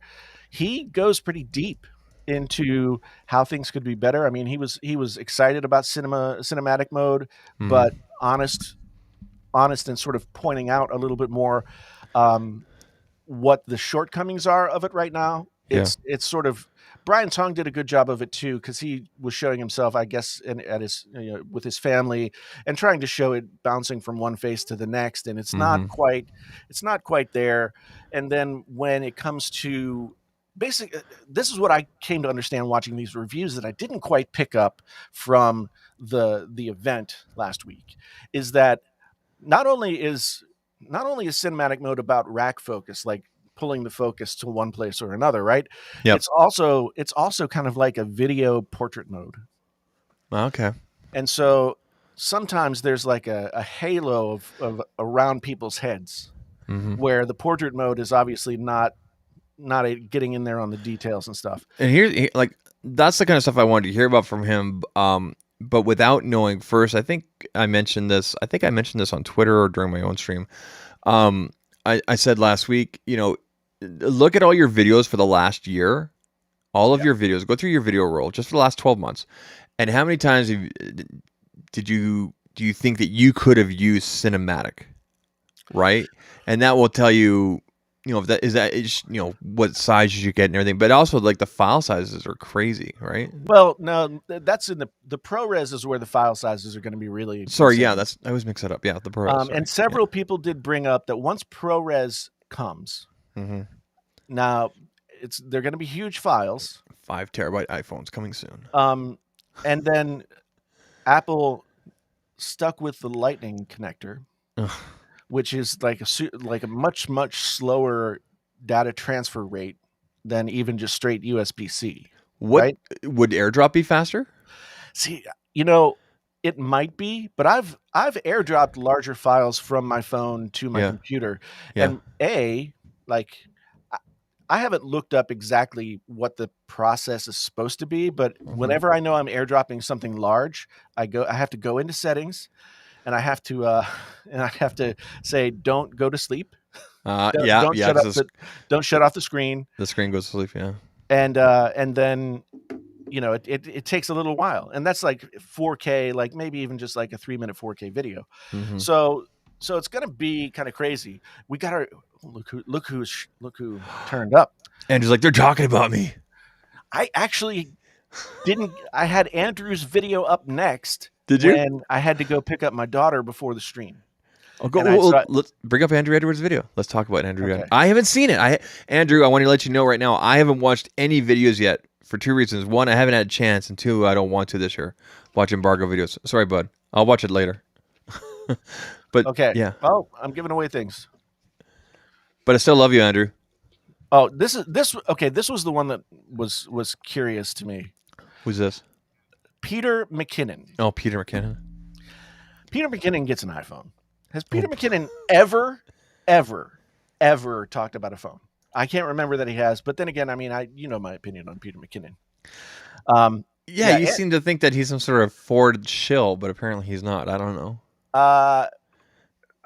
[SPEAKER 1] He goes pretty deep into how things could be better. I mean, he was excited about cinematic mode,
[SPEAKER 2] Mm-hmm.
[SPEAKER 1] but honest and sort of pointing out a little bit more um, what the shortcomings are of it right now.
[SPEAKER 2] Yeah.
[SPEAKER 1] It's sort of Brian Tong did a good job of it too, because he was showing himself, I guess, at his with his family and trying to show it bouncing from one face to the next, and
[SPEAKER 2] Mm-hmm.
[SPEAKER 1] it's not quite there. And then when it comes to this is what I came to understand watching these reviews that I didn't quite pick up from the event last week, is that not only is cinematic mode about rack focus, like pulling the focus to one place or another, right?
[SPEAKER 2] Yep.
[SPEAKER 1] It's also kind of like a video portrait mode.
[SPEAKER 2] Okay.
[SPEAKER 1] And so sometimes there's like a halo of around people's heads,
[SPEAKER 2] Mm-hmm.
[SPEAKER 1] where the portrait mode is obviously not getting in there on the details and stuff.
[SPEAKER 2] And like that's the kind of stuff I wanted to hear about from him. But without knowing first, I think I mentioned this. I think I mentioned this on Twitter or during my own stream. Um, I said last week, look at all your videos for the last year, all of
[SPEAKER 1] Yeah.
[SPEAKER 2] your videos. Go through your video roll just for the last 12 months, And how many times do you think that you could have used cinematic, right? And that will tell you, if that is, what size you should get and everything. But also, like, the file sizes are crazy, right?
[SPEAKER 1] Well, no, that's in the ProRes is where the file sizes are going to be really
[SPEAKER 2] Sorry, yeah,
[SPEAKER 1] insane.
[SPEAKER 2] I always mix that up. Yeah, the ProRes. Sorry.
[SPEAKER 1] And several people did bring up that once ProRes comes,
[SPEAKER 2] Mm-hmm.
[SPEAKER 1] now they're going to be huge files.
[SPEAKER 2] 5 terabyte iPhones coming soon.
[SPEAKER 1] And then Apple stuck with the Lightning connector,
[SPEAKER 2] Ugh.
[SPEAKER 1] which is like a much slower data transfer rate than even just straight USB-C.
[SPEAKER 2] What
[SPEAKER 1] Right?
[SPEAKER 2] would AirDrop be faster?
[SPEAKER 1] See, it might be, but I've airdropped larger files from my phone to my
[SPEAKER 2] Yeah.
[SPEAKER 1] computer,
[SPEAKER 2] Yeah.
[SPEAKER 1] and like I haven't looked up exactly what the process is supposed to be, but whenever I know I'm airdropping something large, I have to go into settings, and I have to say, don't go to sleep.
[SPEAKER 2] Yeah,
[SPEAKER 1] Don't shut
[SPEAKER 2] 'cause
[SPEAKER 1] don't shut off the screen.
[SPEAKER 2] the screen goes to sleep. Yeah.
[SPEAKER 1] And then it takes a little while, and that's like 4K, like maybe even just like a 3-minute 4K video.
[SPEAKER 2] Mhm.
[SPEAKER 1] So it's gonna be kind of crazy. We got our look who turned up.
[SPEAKER 2] Andrew's like, they're talking about me.
[SPEAKER 1] I actually didn't. I had Andrew's video up next.
[SPEAKER 2] Did you?
[SPEAKER 1] When I had to go pick up my daughter before the stream.
[SPEAKER 2] Oh, go.
[SPEAKER 1] And
[SPEAKER 2] Let's bring up Andrew Edwards' video. Let's talk about Andrew.
[SPEAKER 1] Okay.
[SPEAKER 2] I haven't seen it. Andrew, I want to let you know right now, I haven't watched any videos yet for 2 reasons. One, I haven't had a chance, and 2, I don't want to this year watch embargo videos. Sorry, bud. I'll watch it later. But
[SPEAKER 1] Okay.
[SPEAKER 2] yeah.
[SPEAKER 1] Oh, I'm giving away things.
[SPEAKER 2] But I still love you, Andrew.
[SPEAKER 1] Oh, this was the one that was curious to me.
[SPEAKER 2] Who's this?
[SPEAKER 1] Peter McKinnon.
[SPEAKER 2] Oh, Peter McKinnon.
[SPEAKER 1] Peter McKinnon gets an iPhone. Has Peter McKinnon ever talked about a phone? I can't remember that he has, but then again, I mean, my opinion on Peter McKinnon.
[SPEAKER 2] Yeah, you seem to think that he's some sort of Ford shill, but apparently he's not. I don't know.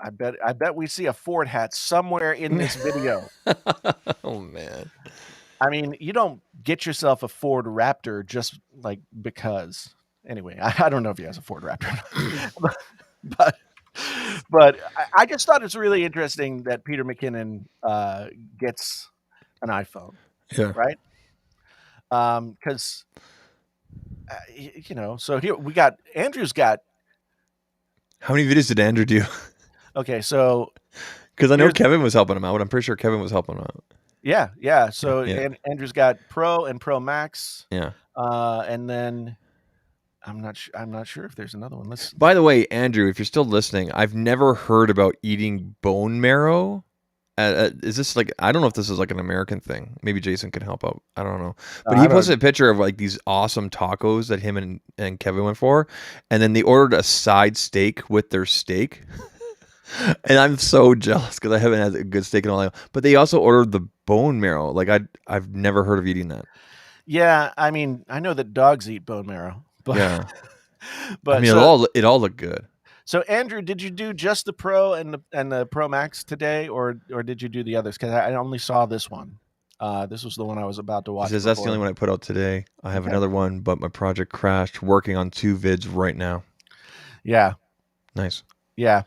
[SPEAKER 1] I bet we see a Ford hat somewhere in this video.
[SPEAKER 2] Oh man.
[SPEAKER 1] I mean, you don't get yourself a Ford Raptor just like because. Anyway, I don't know if he has a Ford Raptor, but I just thought it's really interesting that Peter McKinnon gets an iPhone.
[SPEAKER 2] Yeah.
[SPEAKER 1] Right. Because so here we got Andrew's got.
[SPEAKER 2] How many videos did Andrew do?
[SPEAKER 1] Okay, so
[SPEAKER 2] because I know Kevin was helping him out. I'm pretty sure Kevin was helping him out.
[SPEAKER 1] Yeah. So
[SPEAKER 2] Yeah.
[SPEAKER 1] Andrew's got Pro and Pro Max.
[SPEAKER 2] Yeah.
[SPEAKER 1] And then I'm not sure if there's another one.
[SPEAKER 2] By the way, Andrew, if you're still listening, I've never heard about eating bone marrow. Is this like, I don't know if this is like an American thing. Maybe Jason can help out. I don't know. But he posted a picture of like these awesome tacos that him and Kevin went for, and then they ordered a side steak with their steak. And I'm so jealous because I haven't had a good steak in a while. But they also ordered the bone marrow. Like I've never heard of eating that.
[SPEAKER 1] Yeah, I mean, I know that dogs eat bone marrow, but
[SPEAKER 2] yeah,
[SPEAKER 1] but
[SPEAKER 2] I mean, it all looked good.
[SPEAKER 1] So Andrew, did you do just the Pro and the Pro Max today, or did you do the others? Because I only saw this one. This was the one I was about to watch.
[SPEAKER 2] He says that's the only one I put out today. I have another one, but my project crashed. Working on 2 vids right now.
[SPEAKER 1] Yeah.
[SPEAKER 2] Nice.
[SPEAKER 1] Yeah.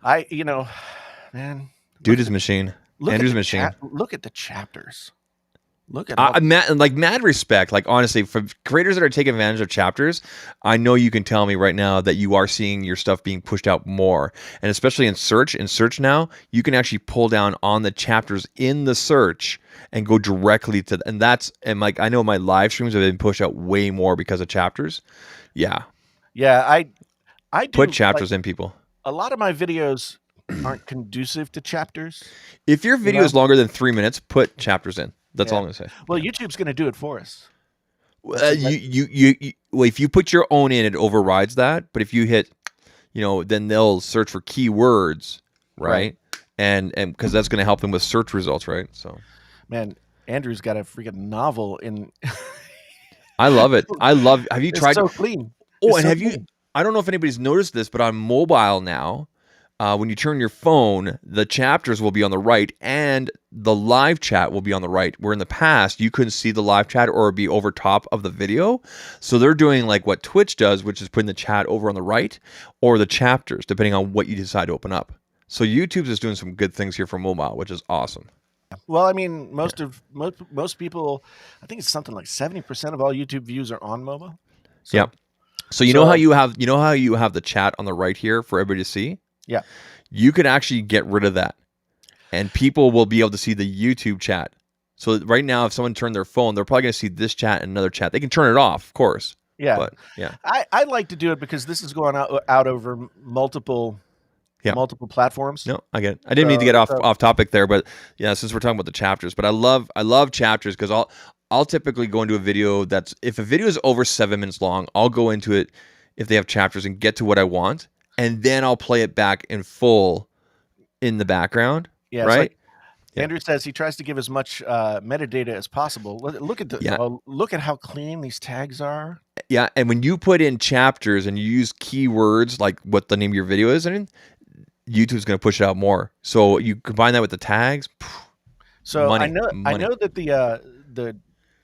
[SPEAKER 1] Man.
[SPEAKER 2] Dude is machine. Andrew's machine.
[SPEAKER 1] Look at the chapters. Look at
[SPEAKER 2] mad respect. Like honestly, for creators that are taking advantage of chapters, I know you can tell me right now that you are seeing your stuff being pushed out more, and especially in search. In search now, you can actually pull down on the chapters in the search and go directly to. And like I know my live streams have been pushed out way more because of chapters. Yeah.
[SPEAKER 1] Yeah, I do
[SPEAKER 2] put chapters in people.
[SPEAKER 1] A lot of my videos aren't conducive to chapters.
[SPEAKER 2] If your video is longer than 3 minutes, put chapters in. That's all I'm gonna say.
[SPEAKER 1] Well, YouTube's gonna do it for us.
[SPEAKER 2] If you put your own in, it overrides that. But if you hit, then they'll search for keywords, right? And because that's gonna help them with search results, right? So,
[SPEAKER 1] man, Andrew's got a freaking novel in.
[SPEAKER 2] I love it. Have you tried?
[SPEAKER 1] It's so clean.
[SPEAKER 2] Oh, and have you? I don't know if anybody's noticed this, but on mobile now, when you turn your phone, the chapters will be on the right and the live chat will be on the right, where in the past you couldn't see the live chat or it'd be over top of the video. So they're doing like what Twitch does, which is putting the chat over on the right, or the chapters, depending on what you decide to open up. So YouTube's is doing some good things here for mobile, which is awesome.
[SPEAKER 1] Well, I mean, most people, I think it's something like 70% of all YouTube views are on mobile. So,
[SPEAKER 2] Yeah. So you know how you have the chat on the right here for everybody to see?
[SPEAKER 1] Yeah.
[SPEAKER 2] You could actually get rid of that. And people will be able to see the YouTube chat. So right now, if someone turned their phone, they're probably going to see this chat and another chat. They can turn it off, of course.
[SPEAKER 1] Yeah.
[SPEAKER 2] But yeah.
[SPEAKER 1] I like to do it because this is going out over multiple platforms.
[SPEAKER 2] No, I get it. I didn't mean to get off topic there, but yeah, since we're talking about the chapters, but I love chapters because I'll typically go into a video that's, if a video is over 7 minutes long, I'll go into it if they have chapters and get to what I want, and then I'll play it back in full in the background.
[SPEAKER 1] Yeah,
[SPEAKER 2] right.
[SPEAKER 1] Like Andrew says he tries to give as much metadata as possible. Look at how clean these tags are.
[SPEAKER 2] Yeah, and when you put in chapters and you use keywords like what the name of your video is, YouTube's going to push it out more. So you combine that with the tags.
[SPEAKER 1] So
[SPEAKER 2] money.
[SPEAKER 1] I know that the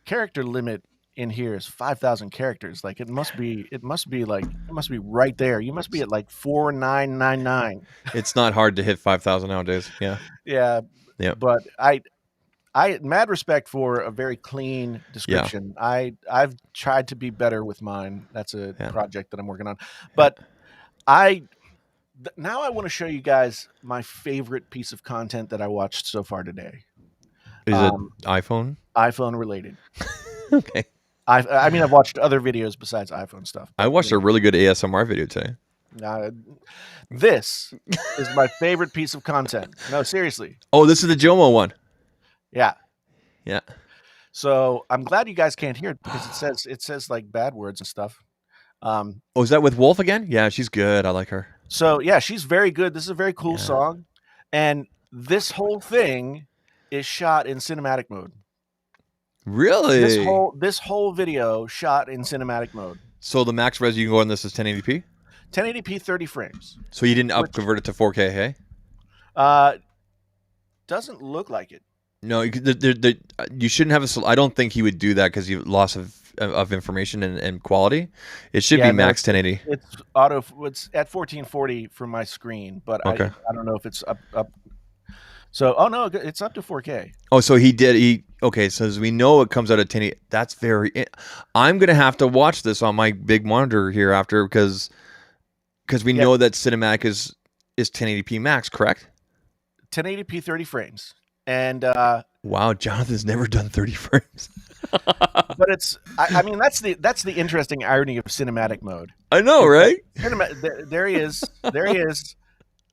[SPEAKER 1] character limit in here is 5,000 characters. Like it must be right there. You must be at like 4,999.
[SPEAKER 2] It's not hard to hit 5,000 nowadays. Yeah.
[SPEAKER 1] Yeah.
[SPEAKER 2] Yeah.
[SPEAKER 1] But I mad respect for a very clean description. Yeah. I've tried to be better with mine. That's a project that I'm working on. But now I want to show you guys my favorite piece of content that I watched so far today.
[SPEAKER 2] Is it iPhone?
[SPEAKER 1] iPhone related.
[SPEAKER 2] Okay.
[SPEAKER 1] I mean, I've watched other videos besides iPhone stuff.
[SPEAKER 2] I watched a really good ASMR video today.
[SPEAKER 1] This is my favorite piece of content. No, seriously.
[SPEAKER 2] Oh, this is the Jomo one.
[SPEAKER 1] Yeah.
[SPEAKER 2] Yeah.
[SPEAKER 1] So I'm glad you guys can't hear it because it says like bad words and stuff.
[SPEAKER 2] Is that with Wolf again? Yeah, she's good. I like her.
[SPEAKER 1] So yeah, she's very good. This is a very cool song, and this whole thing is shot in cinematic mode.
[SPEAKER 2] Really?
[SPEAKER 1] This whole video shot in cinematic mode.
[SPEAKER 2] So the max res you can go on this is 1080p?
[SPEAKER 1] 1080p 30 frames.
[SPEAKER 2] So you didn't convert it to 4K, hey?
[SPEAKER 1] Doesn't look like it.
[SPEAKER 2] No, you shouldn't have I don't think he would do that because you loss of information and quality. It should be max 1080.
[SPEAKER 1] It's at 1440 from my screen, but I don't know if it's up. So, no, it's up to 4K.
[SPEAKER 2] Oh, so okay, so as we know it comes out at 1080. That's I'm going to have to watch this on my big monitor here after because we know that cinematic is 1080p max, correct?
[SPEAKER 1] 1080p 30 frames. And
[SPEAKER 2] wow, Jonathan's never done 30 frames.
[SPEAKER 1] But I mean that's the interesting irony of cinematic mode.
[SPEAKER 2] I know, right?
[SPEAKER 1] There he is. There he is.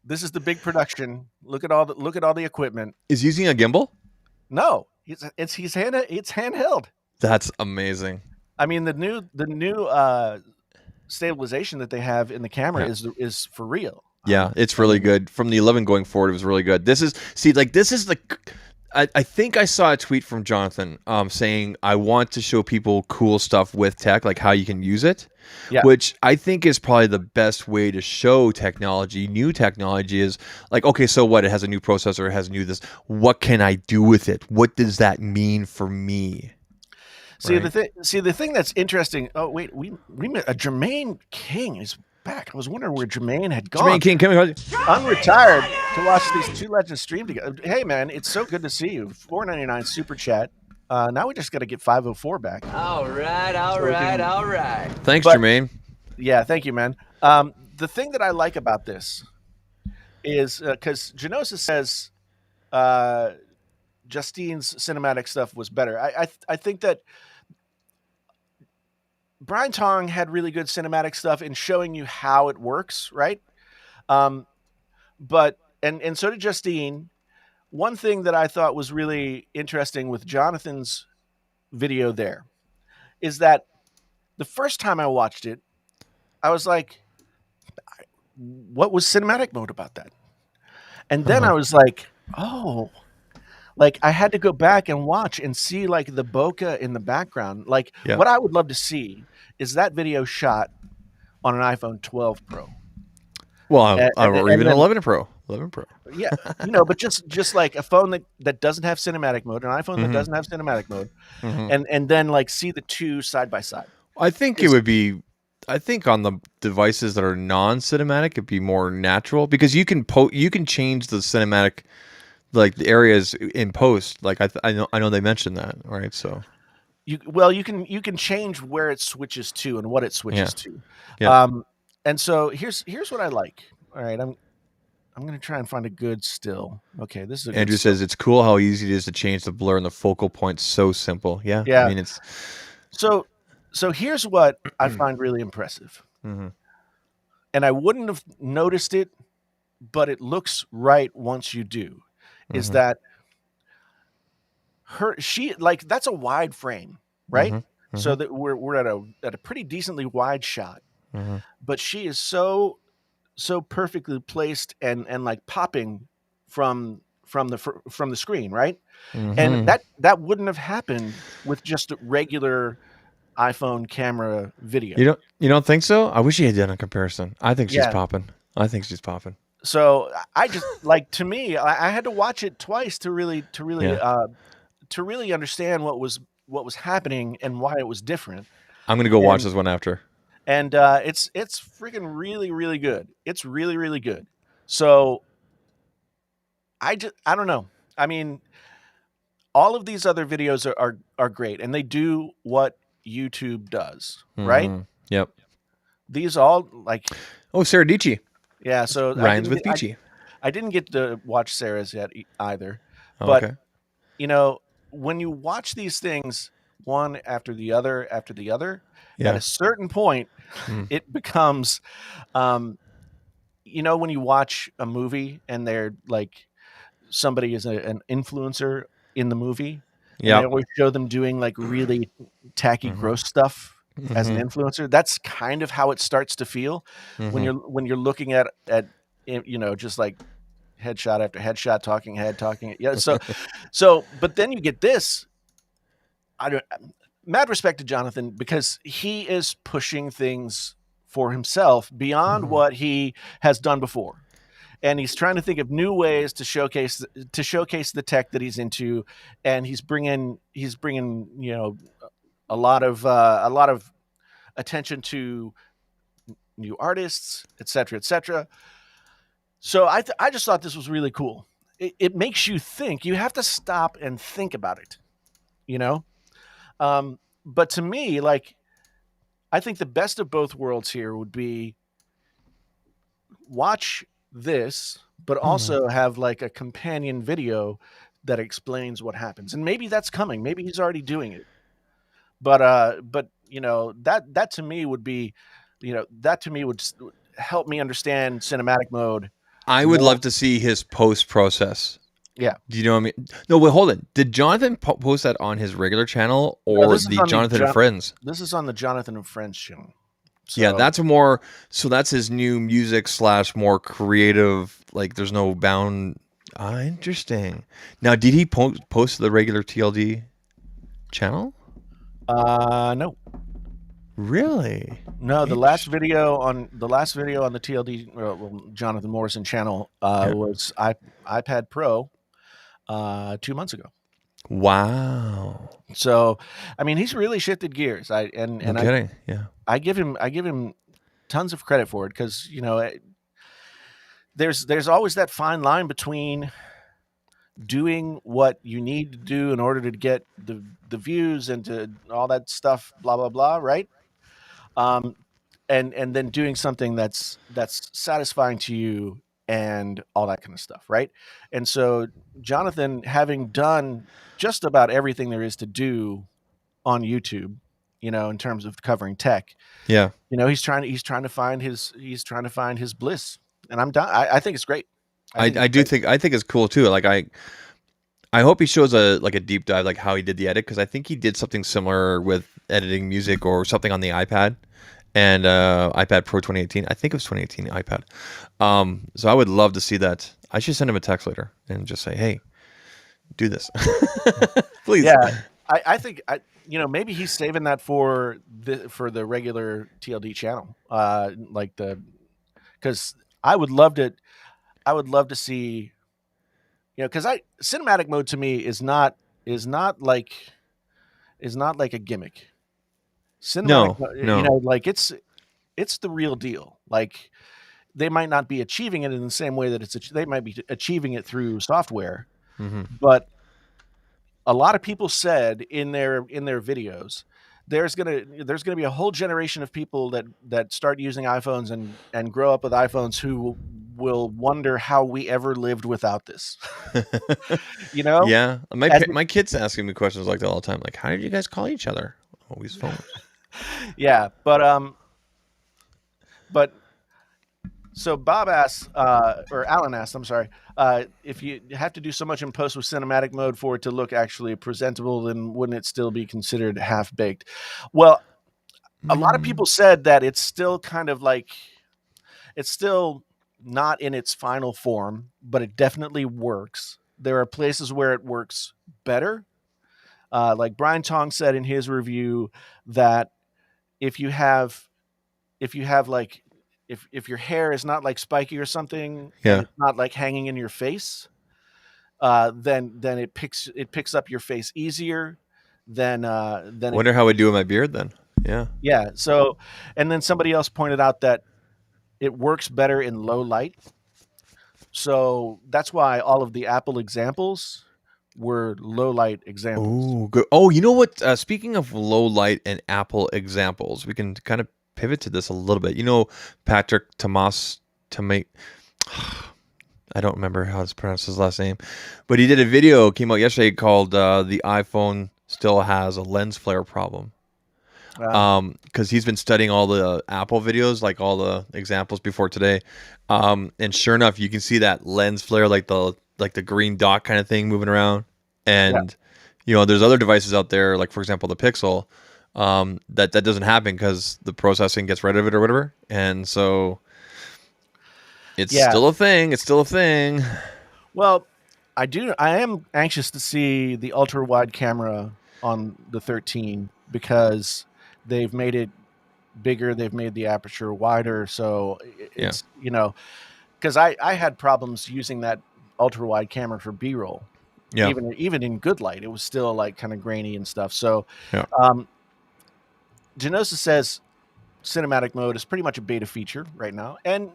[SPEAKER 1] This is the big production. Look at all the equipment.
[SPEAKER 2] Is he using a gimbal?
[SPEAKER 1] No, it's handheld.
[SPEAKER 2] That's amazing.
[SPEAKER 1] I mean, the new stabilization that they have in the camera is for real.
[SPEAKER 2] Yeah, it's really good. From the 11 going forward, it was really good. I think I saw a tweet from Jonathan saying, I want to show people cool stuff with tech, like how you can use it, which I think is probably the best way to show technology. New technology is like, okay, so what? It has a new processor, it has new this. What can I do with it? What does that mean for me?
[SPEAKER 1] See, the thing that's interesting. Oh, wait, we met Jermaine King is back. I was wondering where Jermaine had gone.
[SPEAKER 2] Jermaine King, come here.
[SPEAKER 1] I'm retired to watch these two legends stream together. Hey, man, it's so good to see you. $4.99 super chat. Now we just got to get 504 back.
[SPEAKER 3] All right.
[SPEAKER 2] Thanks, Jermaine.
[SPEAKER 1] Yeah, thank you, man. The thing that I like about this is because Genosis says Justine's cinematic stuff was better. I think that Brian Tong had really good cinematic stuff in showing you how it works, right? But so did Justine. One thing that I thought was really interesting with Jonathan's video there is that the first time I watched it, I was like, what was cinematic mode about that? And then I was like, oh, like I had to go back and watch and see like the bokeh in the background. Like what I would love to see is that video shot on an iPhone 12 Pro.
[SPEAKER 2] Well, or even an 11 Pro. 11 Pro.
[SPEAKER 1] Yeah, but just like a phone that doesn't have cinematic mode, an iPhone that
[SPEAKER 2] Mhm.
[SPEAKER 1] doesn't have cinematic mode,
[SPEAKER 2] Mhm.
[SPEAKER 1] and then like see the two side by side.
[SPEAKER 2] I think it
[SPEAKER 1] Is
[SPEAKER 2] would be. I think on the devices that are non-cinematic, it'd be more natural because you can change the cinematic like the areas in post. Like I know they mentioned that, right? So
[SPEAKER 1] you can change where it switches to and what it
[SPEAKER 2] yeah,
[SPEAKER 1] switches to.
[SPEAKER 2] yeah.
[SPEAKER 1] Um, and so here's what I like. All right, I'm gonna try and find a good still. Okay, this is a good
[SPEAKER 2] Andrew
[SPEAKER 1] still.
[SPEAKER 2] says it's cool how easy it is to change the blur and the focal point. So simple. Yeah, I
[SPEAKER 1] Yeah.
[SPEAKER 2] mean it's.
[SPEAKER 1] So here's what I find really impressive,
[SPEAKER 2] Mhm.
[SPEAKER 1] and I wouldn't have noticed it, but it looks right once you do. Is
[SPEAKER 2] Mhm.
[SPEAKER 1] that she like that's a wide frame, right?
[SPEAKER 2] Mhm.
[SPEAKER 1] So
[SPEAKER 2] Mhm.
[SPEAKER 1] that we're at a pretty decently wide shot,
[SPEAKER 2] Mhm.
[SPEAKER 1] but she is so perfectly placed and like popping from the screen, right? And
[SPEAKER 2] Mhm.
[SPEAKER 1] that wouldn't have happened with just a regular iPhone camera video.
[SPEAKER 2] You don't think so? I wish you had done a comparison. I think she's
[SPEAKER 1] Yeah.
[SPEAKER 2] popping. I think she's popping.
[SPEAKER 1] So I just like to me, I had to watch it twice
[SPEAKER 2] Yeah.
[SPEAKER 1] to really understand what was happening and why it was different.
[SPEAKER 2] I'm gonna go watch
[SPEAKER 1] And
[SPEAKER 2] this one after.
[SPEAKER 1] it's freaking really really good. It's really really good. So I don't know. I mean, all of these other videos are great, and they do what YouTube does, right?
[SPEAKER 2] Mhm. Yep.
[SPEAKER 1] These all like
[SPEAKER 2] Oh, Sarah Dici
[SPEAKER 1] yeah. So
[SPEAKER 2] rhymes with Beachy.
[SPEAKER 1] I didn't get to watch Sarah's yet either,
[SPEAKER 2] Oh,
[SPEAKER 1] but
[SPEAKER 2] okay.
[SPEAKER 1] you know when you watch these things one after the other, at
[SPEAKER 2] Yeah.
[SPEAKER 1] a certain point,
[SPEAKER 2] Mm.
[SPEAKER 1] it becomes when you watch a movie and they're like somebody is an influencer in the movie and they
[SPEAKER 2] Yep.
[SPEAKER 1] always show them doing like really tacky
[SPEAKER 2] Mhm.
[SPEAKER 1] gross stuff as an
[SPEAKER 2] Mhm.
[SPEAKER 1] influencer. That's kind of how it starts to feel when
[SPEAKER 2] Mhm.
[SPEAKER 1] you're looking at just like headshot after headshot, talking yeah. So but then you get this. I don't Mad respect to Jonathan because he is pushing things for himself beyond
[SPEAKER 2] Mhm.
[SPEAKER 1] what he has done before, and he's trying to think of new ways to showcase the tech that he's into, and he's bringing a lot of attention to new artists, etc., etc. So I just thought this was really cool. It makes you think. You have to stop and think about it, you know. But to me, like I think the best of both worlds here would be watch this, but
[SPEAKER 2] Mhm.
[SPEAKER 1] also have like a companion video that explains what happens. And maybe that's coming. Maybe he's already doing it. But that to me would be, that to me would help me understand cinematic mode
[SPEAKER 2] I would
[SPEAKER 1] more.
[SPEAKER 2] love to see his post process.
[SPEAKER 1] Yeah.
[SPEAKER 2] Do you know what I mean? No, wait, hold on. Did Jonathan post that on his regular channel
[SPEAKER 1] No,
[SPEAKER 2] or the Jonathan and Friends?
[SPEAKER 1] this is on the Jonathan and Friends channel.
[SPEAKER 2] Yeah,
[SPEAKER 1] So
[SPEAKER 2] that's more. So that's his new music slash more creative. Like, there's no bound. Ah, interesting. Now, did he post to the regular TLD channel?
[SPEAKER 1] no.
[SPEAKER 2] Really?
[SPEAKER 1] No,
[SPEAKER 2] Interesting.
[SPEAKER 1] the last video on the TLD Jonathan Morrison channel
[SPEAKER 2] Yeah.
[SPEAKER 1] was iPad Pro 2 months ago.
[SPEAKER 2] Wow.
[SPEAKER 1] So, I mean, he's really shifted gears.
[SPEAKER 2] No kidding. Yeah.
[SPEAKER 1] I give him tons of credit for it because there's always that fine line between doing what you need to do in order to get the views and to all that stuff, blah blah blah, right? Um, and then doing something that's satisfying to you and all that kind of stuff, right? And so Jonathan, having done just about everything there is to do on YouTube, in terms of covering tech,
[SPEAKER 2] Yeah.
[SPEAKER 1] he's trying to find his bliss, and I'm done. I think it's great. I think it's great.
[SPEAKER 2] I think it's cool too. Like I hope he shows a like a deep dive like how he did the edit because I think he did something similar with editing music or something on the iPad and iPad Pro 2018. I think it was 2018 iPad. So I would love to see that. I should send him a text later and just say, "Hey, do this, please."
[SPEAKER 1] Yeah, I think maybe he's saving that for the regular TLD channel, like the because I would love to. I would love to see, because I cinematic mode to me is not like is not like a gimmick. Cinematic,
[SPEAKER 2] No, no.
[SPEAKER 1] like it's the real deal. Like they might not be achieving it in the same way that they might be achieving it through software,
[SPEAKER 2] Hmm.
[SPEAKER 1] but a lot of people said in their videos there's gonna be a whole generation of people that start using iPhones and grow up with iPhones who will wonder how we ever lived without this. you know,
[SPEAKER 2] Yeah,
[SPEAKER 1] As
[SPEAKER 2] my kids asking me questions like that all the time. Like, how did you guys call each other? Oh, we use phones.
[SPEAKER 1] yeah, but so Bob asks, or Alan asks, I'm sorry, if you have to do so much in post with cinematic mode for it to look actually presentable, then wouldn't it still be considered half baked? Well, a lot of
[SPEAKER 2] Mm,
[SPEAKER 1] people said that it's still kind of like it's still not in its final form, but it definitely works. There are places where it works better. Like Brian Tong said in his review that if you have if you have like if your hair is not like spiky or something and
[SPEAKER 2] yeah.
[SPEAKER 1] it's not like hanging in your face, then it picks up your face easier than if
[SPEAKER 2] Wonder how I do with my beard then. Yeah.
[SPEAKER 1] yeah. So and then somebody else pointed out that it works better in low light. So that's why all of the Apple examples were low light examples.
[SPEAKER 2] Oh, good. Oh, you know what? Speaking of low light and Apple examples, we can kind of pivot to this a little bit. You know, Patrick Tomas Tomate. I don't remember how to pronounce his last name, but he did a video came out yesterday called "The iPhone Still Has a Lens Flare Problem."
[SPEAKER 1] Uh,
[SPEAKER 2] Because he's been studying all the Apple videos, like all the examples before today, and sure enough, you can see that lens flare, like the green dot kind of thing moving around,
[SPEAKER 1] yeah,
[SPEAKER 2] and there's other devices out there, like for example the Pixel, that doesn't happen because the processing gets rid of it or whatever, and so it's
[SPEAKER 1] yeah.
[SPEAKER 2] still a thing. It's still a thing.
[SPEAKER 1] Well, I am anxious to see the ultra wide camera on the 13 because they've made it bigger. They've made the aperture wider. So
[SPEAKER 2] Yeah,
[SPEAKER 1] it's, because I had problems using that ultra wide camera for B roll.
[SPEAKER 2] yeah,
[SPEAKER 1] Even in good light, it was still like kind of grainy and stuff. So,
[SPEAKER 2] yeah.
[SPEAKER 1] um, Genosis says cinematic mode is pretty much a beta feature right now, and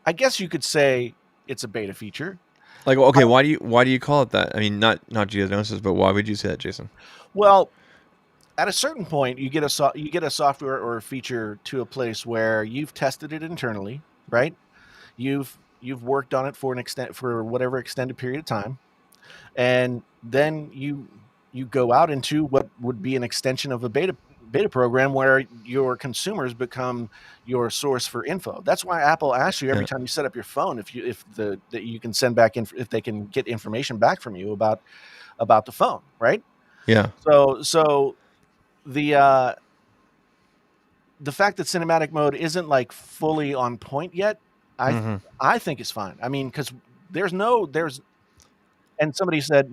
[SPEAKER 1] I guess you could say it's a beta feature.
[SPEAKER 2] Like, okay, why do you call it that? I mean, not geognosis, but why would you say that, Jason?
[SPEAKER 1] Well, at a certain point, you get a software or a feature to a place where you've tested it internally, right? You've worked on it for whatever extended period of time, and then you go out into what would be an extension of a beta program where your consumers become your source for info. That's why Apple asks you every
[SPEAKER 2] Yeah,
[SPEAKER 1] time you set up your phone if that you can send back if they can get information back from you about the phone, right?
[SPEAKER 2] yeah.
[SPEAKER 1] So the fact that cinematic mode isn't like fully on point yet, I
[SPEAKER 2] Hmm.
[SPEAKER 1] I think is fine. I mean, because there's and somebody said,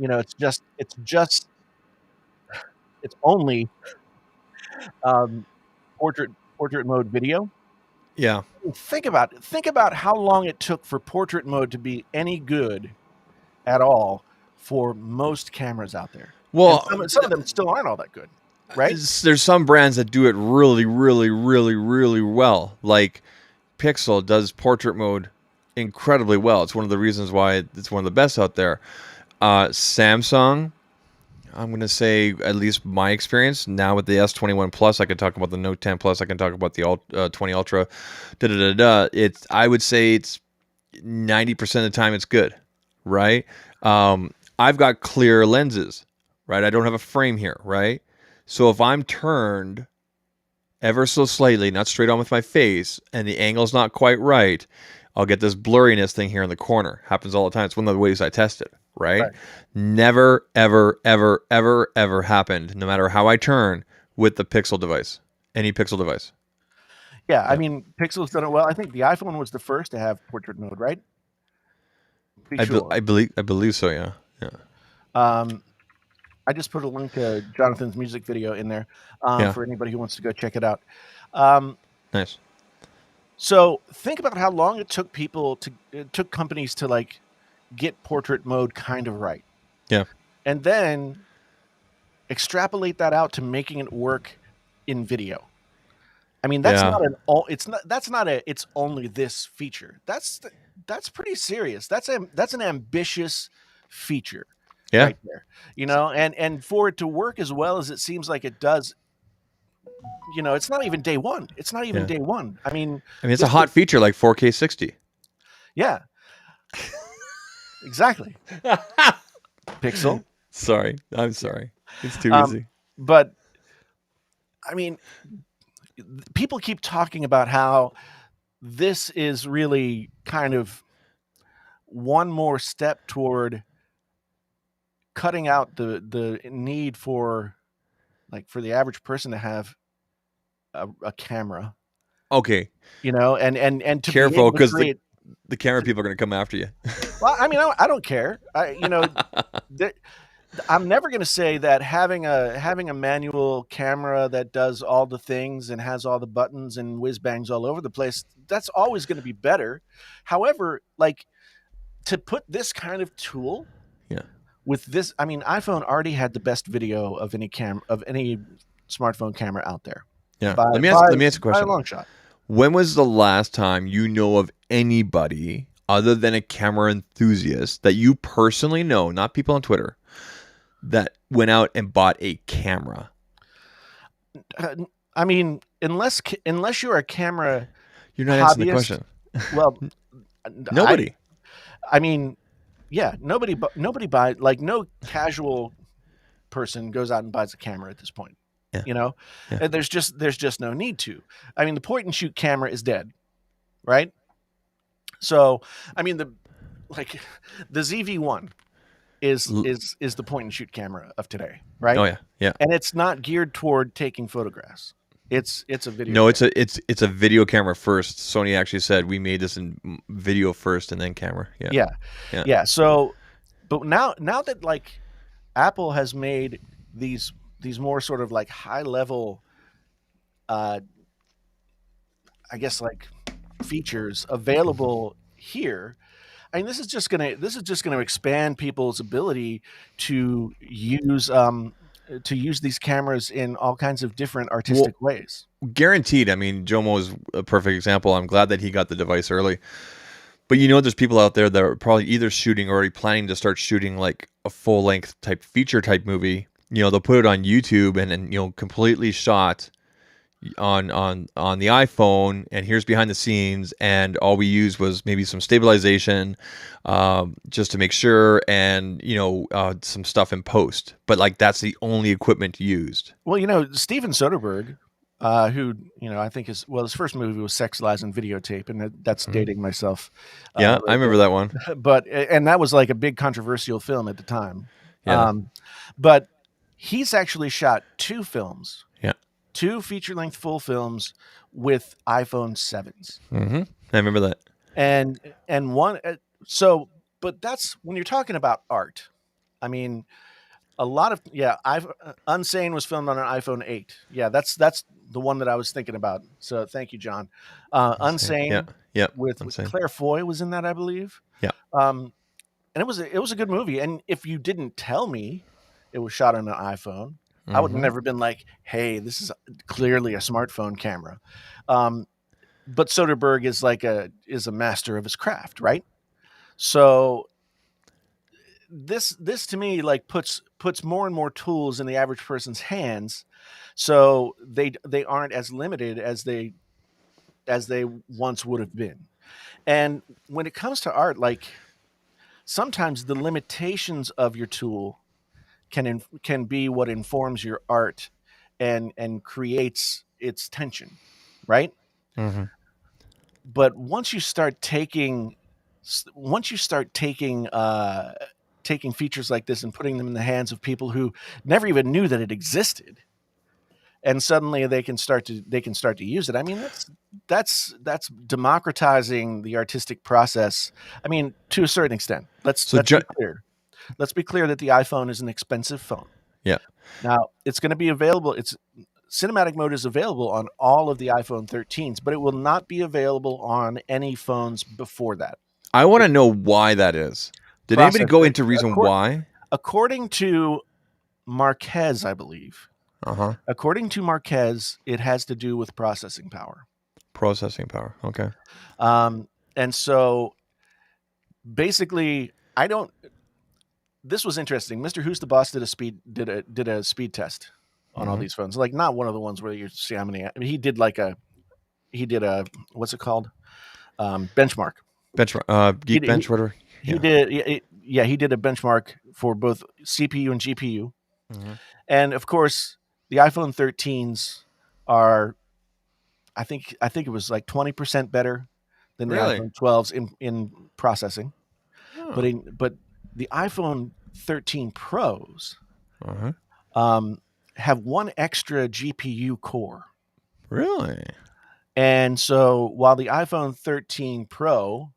[SPEAKER 1] it's only um, portrait portrait mode video.
[SPEAKER 2] Yeah.
[SPEAKER 1] Think about how long it took for portrait mode to be any good at all for most cameras out there, and
[SPEAKER 2] Well,
[SPEAKER 1] some of them still aren't all that good, right?
[SPEAKER 2] there's some brands that do it really, really, really, really well. Like Pixel does portrait mode incredibly well. It's one of the reasons why it's one of the best out there. Samsung, I'm going to say, at least my experience now with the S21 Plus, I can talk about the Note 10 Plus, I can talk about the 20 Ultra. Da da da da. I would say it's 90% of the time it's good, right? I've got clear lenses, right? I don't have a frame here, right? So if I'm turned ever so slightly, not straight on with my face, and the angle's not quite right, I'll get this blurriness thing here in the corner. Happens all the time. It's one of the ways I test it, right?
[SPEAKER 1] Right.
[SPEAKER 2] Never, ever, ever, ever, ever happened, no matter how I turn, with the Pixel device. Any Pixel device.
[SPEAKER 1] Yeah, I
[SPEAKER 2] Yeah.
[SPEAKER 1] mean, Pixel's done it well. I think the iPhone was the first to have portrait mode, right? Be sure.
[SPEAKER 2] I believe so, yeah. Yeah.
[SPEAKER 1] Um, I just put a link to Jonathan's music video in there
[SPEAKER 2] Yeah.
[SPEAKER 1] for anybody who wants to go check it out. Um,
[SPEAKER 2] Nice.
[SPEAKER 1] So think about how long it took companies to like get portrait mode kind of right,
[SPEAKER 2] Yeah.
[SPEAKER 1] and then extrapolate that out to making it work in video. I mean, that's
[SPEAKER 2] Yeah.
[SPEAKER 1] not an all. It's not. That's not a. It's only this feature. That's pretty serious. That's an ambitious feature,
[SPEAKER 2] Yeah.
[SPEAKER 1] right there. You know, and for it to work as well as it seems like it does, it's not even day one. It's not even
[SPEAKER 2] Yeah.
[SPEAKER 1] day one. I mean,
[SPEAKER 2] I mean, it's a
[SPEAKER 1] this
[SPEAKER 2] hot feature like 4K 60.
[SPEAKER 1] yeah, exactly. Pixel.
[SPEAKER 2] Sorry. I'm sorry. It's too
[SPEAKER 1] Um,
[SPEAKER 2] easy.
[SPEAKER 1] but I mean, people keep talking about how this is really kind of one more step toward cutting out the need for for the average person to have a camera,
[SPEAKER 2] Okay.
[SPEAKER 1] and to be
[SPEAKER 2] Careful,
[SPEAKER 1] able to
[SPEAKER 2] because the
[SPEAKER 1] create.
[SPEAKER 2] the camera people are going to come after you.
[SPEAKER 1] Well, I mean, I don't care. Th- I'm never going to say that having a manual camera that does all the things and has all the buttons and whiz bangs all over the place, that's always going to be better. However, like, to put this kind of tool
[SPEAKER 2] Yeah.
[SPEAKER 1] with this, I mean, iPhone already had the best video of any smartphone camera out there
[SPEAKER 2] Yeah.
[SPEAKER 1] by by
[SPEAKER 2] Let me ask a
[SPEAKER 1] by a
[SPEAKER 2] question.
[SPEAKER 1] long shot.
[SPEAKER 2] When was the last time you know of anybody other than a camera enthusiast that you personally know, not people on Twitter, that went out and bought a camera?
[SPEAKER 1] I mean, unless you're a camera
[SPEAKER 2] You're not answering the
[SPEAKER 1] hobbyist,
[SPEAKER 2] question.
[SPEAKER 1] well, I
[SPEAKER 2] Nobody.
[SPEAKER 1] I mean, yeah, nobody buys, like, no casual person goes out and buys a camera at this point.
[SPEAKER 2] Yeah.
[SPEAKER 1] You know,
[SPEAKER 2] Yeah.
[SPEAKER 1] and there's just no need to. I mean, the point and shoot camera is dead, right? So, I mean, like the ZV-1 is
[SPEAKER 2] L-
[SPEAKER 1] is is the point and shoot camera of today, right?
[SPEAKER 2] Oh yeah. Yeah.
[SPEAKER 1] And it's not geared toward taking photographs. It's a video
[SPEAKER 2] No,
[SPEAKER 1] camera.
[SPEAKER 2] it's a video camera first. Sony actually said we made this in video first and then camera. Yeah.
[SPEAKER 1] Yeah.
[SPEAKER 2] Yeah.
[SPEAKER 1] Yeah. So, but now that like Apple has made these more sort of like high level, uh, I guess, like, features available here. I mean, this is just gonna expand people's ability to use these cameras in all kinds of different
[SPEAKER 2] Well,
[SPEAKER 1] artistic ways.
[SPEAKER 2] guaranteed. I mean, Jomo is a perfect example. I'm glad that he got the device early. But there's people out there that are probably either shooting or already planning to start shooting like a full length type feature type movie. They'll put it on YouTube and completely shot on the iPhone, and here's behind the scenes, and all we used was maybe some stabilization, just to make sure, and some stuff in post. But like that's the only equipment used.
[SPEAKER 1] Well, Steven Soderbergh, who I think his first movie was Sex, Lies, and Videotape, and that's
[SPEAKER 2] Mhm.
[SPEAKER 1] dating myself.
[SPEAKER 2] Yeah, I
[SPEAKER 1] Right
[SPEAKER 2] remember that one.
[SPEAKER 1] there. And that was like a big controversial film at the time.
[SPEAKER 2] Yeah,
[SPEAKER 1] But he's actually shot two films,
[SPEAKER 2] yeah.
[SPEAKER 1] two feature-length full films with iPhone 7s.
[SPEAKER 2] I remember that.
[SPEAKER 1] And one but that's when you're talking about art. I mean, a lot of I've Unsane was filmed on an iPhone 8. Yeah, that's the one that I was thinking about. So thank you, John.
[SPEAKER 2] Insane. Yeah,
[SPEAKER 1] Unsane
[SPEAKER 2] yeah.
[SPEAKER 1] with
[SPEAKER 2] Insane.
[SPEAKER 1] Claire Foy was in that, I believe.
[SPEAKER 2] Yeah.
[SPEAKER 1] And it was a good movie. And if you didn't tell me it was shot on an iPhone, I would have
[SPEAKER 2] Mhm.
[SPEAKER 1] never been like, "Hey, this is clearly a smartphone camera." But Soderbergh is a master of his craft, right? So this to me like puts more and more tools in the average person's hands, so they aren't as limited as they once would have been. And when it comes to art, like, sometimes the limitations of your tool can be what informs your art and creates its tension, right?
[SPEAKER 2] Mhm.
[SPEAKER 1] But once you start taking features like this and putting them in the hands of people who never even knew that it existed, and suddenly they can start to use it. I mean, that's democratizing the artistic process. I mean, to a certain extent. Let's
[SPEAKER 2] So,
[SPEAKER 1] let's be clear. Let's be clear that the iPhone is an expensive phone.
[SPEAKER 2] yeah.
[SPEAKER 1] Now, it's going to be available. It's cinematic mode is available on all of the iPhone 13s, but it will not be available on any phones before that.
[SPEAKER 2] I want to know why that is. Did anybody
[SPEAKER 1] Process
[SPEAKER 2] go into reason
[SPEAKER 1] accor-
[SPEAKER 2] why?
[SPEAKER 1] according to Marquez, I believe.
[SPEAKER 2] Uh-huh.
[SPEAKER 1] According to Marquez, it has to do with processing power.
[SPEAKER 2] Processing power. Okay.
[SPEAKER 1] And so basically, I don't. This was interesting. Mr. Who's the Boss did a speed test on all these phones. Like not one of the ones where you see how many. I mean, he did a what's it called? Benchmark. He
[SPEAKER 2] Geek Bench,
[SPEAKER 1] he,
[SPEAKER 2] whatever.
[SPEAKER 1] he
[SPEAKER 2] Yeah.
[SPEAKER 1] did yeah, he did a benchmark for both CPU and GPU.
[SPEAKER 2] Mm-hmm.
[SPEAKER 1] And of course, the iPhone 13s are I think it was like 20% better than the
[SPEAKER 2] Really?
[SPEAKER 1] iPhone 12s in processing.
[SPEAKER 2] Oh.
[SPEAKER 1] But the iPhone 13 Pros
[SPEAKER 2] Uh-huh.
[SPEAKER 1] um, have one extra GPU core.
[SPEAKER 2] Really?
[SPEAKER 1] And so while the iPhone 13 Pro,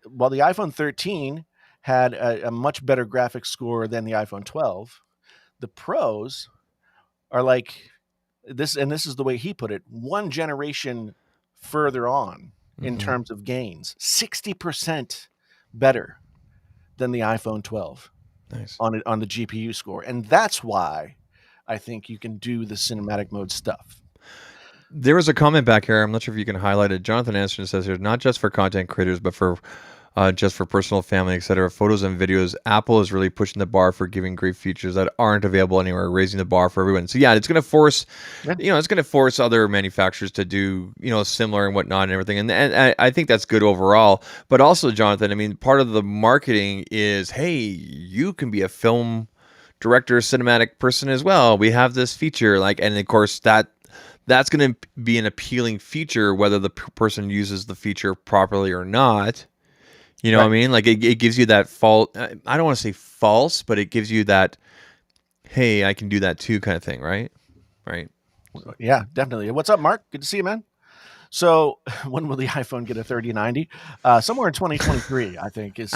[SPEAKER 1] while the iPhone 13 had a much better graphics score than the iPhone 12, the Pros are like this, and this is the way he put it, one generation further on in
[SPEAKER 2] Mm-hmm.
[SPEAKER 1] terms of gains, 60% better than the iPhone 12
[SPEAKER 2] Nice.
[SPEAKER 1] on the GPU score. And that's why I think you can do the cinematic mode stuff.
[SPEAKER 2] There was a comment back here. I'm not sure if you can highlight it. Jonathan Anderson says here, not just for content creators, but for just for personal, family, etc. Photos and videos. Apple is really pushing the bar for giving great features that aren't available anywhere, raising the bar for everyone. So yeah, it's going to force,
[SPEAKER 1] Yeah.
[SPEAKER 2] it's going to force other manufacturers to do, similar and whatnot and everything. And I think that's good overall. But also, Jonathan, I mean, part of the marketing is, hey, you can be a film director, cinematic person as well. We have this feature, and of course that's going to be an appealing feature, whether the person uses the feature properly or not. You know what I mean? Like it gives you that I don't want to say false, but it gives you that, hey, I can do that too kind of thing, right? Right.
[SPEAKER 1] Yeah, definitely. What's up, Mark? Good to see you, man. So, when will the iPhone get a 3090? Somewhere in 2023, I think, is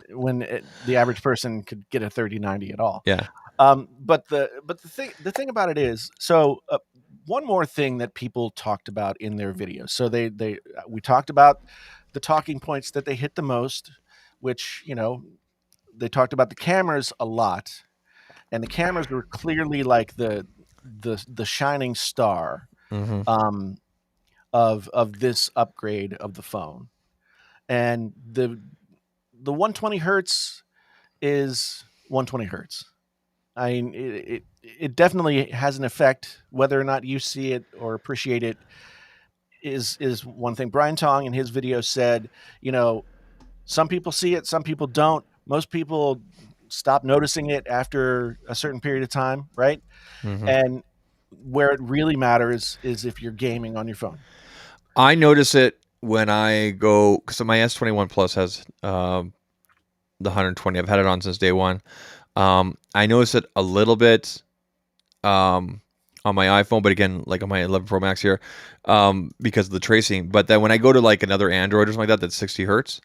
[SPEAKER 1] when the average person could get a 3090 at all.
[SPEAKER 2] Yeah.
[SPEAKER 1] But the thing about it is, so one more thing that people talked about in their videos. So we talked about the talking points that they hit the most, which they talked about the cameras a lot, and the cameras were clearly like the shining star
[SPEAKER 2] Mm-hmm.
[SPEAKER 1] um, of this upgrade of the phone, and the 120 hertz is 120 hertz. I mean, it definitely has an effect. Whether or not you see it or appreciate it is one thing. Brian Tong in his video said, some people see it, some people don't. Most people stop noticing it after a certain period of time, right?
[SPEAKER 2] Mm-hmm.
[SPEAKER 1] And where it really matters is if you're gaming on your phone.
[SPEAKER 2] I notice it when I go, because my S21 Plus has the 120. I've had it on since day one. I notice it a little bit on my iPhone, but again, like on my 11 Pro Max here, because of the tracing. But then when I go to like another Android or something like that, that's 60 hertz,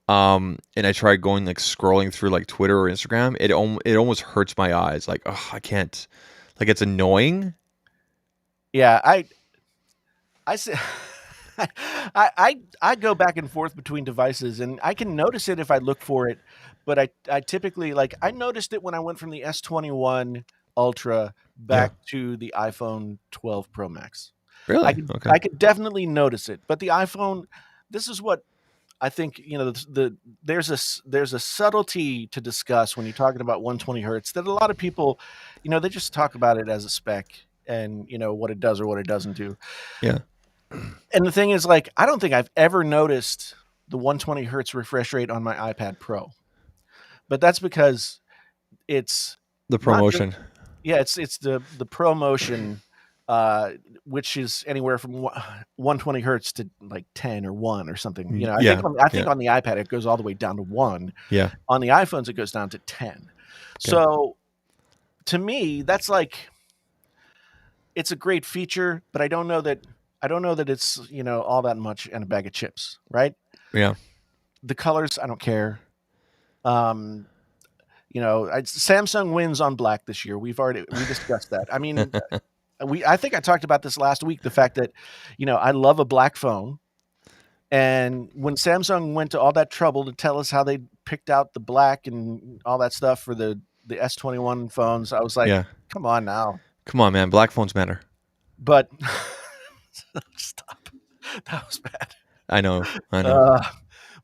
[SPEAKER 2] and I try going like scrolling through like Twitter or Instagram, it almost hurts my eyes. Like, oh, I can't. Like, it's annoying.
[SPEAKER 1] Yeah, I say I go back and forth between devices, and I can notice it if I look for it, but I typically, like, I noticed it when I went from the S21 Ultra
[SPEAKER 2] Yeah.
[SPEAKER 1] back to the iPhone 12 Pro Max. I
[SPEAKER 2] Really?
[SPEAKER 1] could
[SPEAKER 2] Okay.
[SPEAKER 1] I could definitely notice it, but the iPhone, this is what I think, there's a subtlety to discuss when you're talking about 120 hertz that a lot of people, they just talk about it as a spec and what it does or what it doesn't do.
[SPEAKER 2] Yeah.
[SPEAKER 1] And the thing is, like, I don't think I've ever noticed the 120 hertz refresh rate on my iPad Pro, but that's because it's
[SPEAKER 2] The
[SPEAKER 1] not just,
[SPEAKER 2] promotion.
[SPEAKER 1] yeah, it's the Pro Motion, uh, which is anywhere from 120 hertz to like 10 or 1 or something.
[SPEAKER 2] Yeah.
[SPEAKER 1] I think
[SPEAKER 2] Yeah.
[SPEAKER 1] on the iPad it goes all the way down to 1.
[SPEAKER 2] Yeah.
[SPEAKER 1] On the iPhones it goes down to 10.
[SPEAKER 2] Okay.
[SPEAKER 1] So to me, that's like, it's a great feature, but I don't know that it's all that much and a bag of chips, right?
[SPEAKER 2] Yeah.
[SPEAKER 1] The colors, I don't care. Um, Samsung wins on black this year. We discussed that. I mean, I think I talked about this last week. The fact that, I love a black phone, and when Samsung went to all that trouble to tell us how they picked out the black and all that stuff for the S21 phones, I was like,
[SPEAKER 2] Yeah.
[SPEAKER 1] come on now.
[SPEAKER 2] Come on, man. Black phones matter.
[SPEAKER 1] But stop. That was bad.
[SPEAKER 2] I know.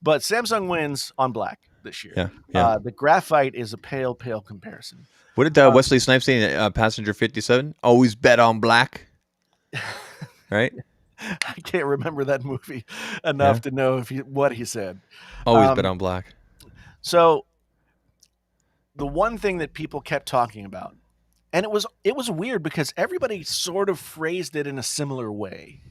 [SPEAKER 1] But Samsung wins on black this year.
[SPEAKER 2] Yeah. Yeah.
[SPEAKER 1] The graphite is a pale comparison.
[SPEAKER 2] What did Wesley Snipes say in Passenger 57? Always bet on black. Right?
[SPEAKER 1] I can't remember that movie enough to know what he said.
[SPEAKER 2] Always bet on black.
[SPEAKER 1] So the one thing that people kept talking about, and it was weird because everybody sort of phrased it in a similar way.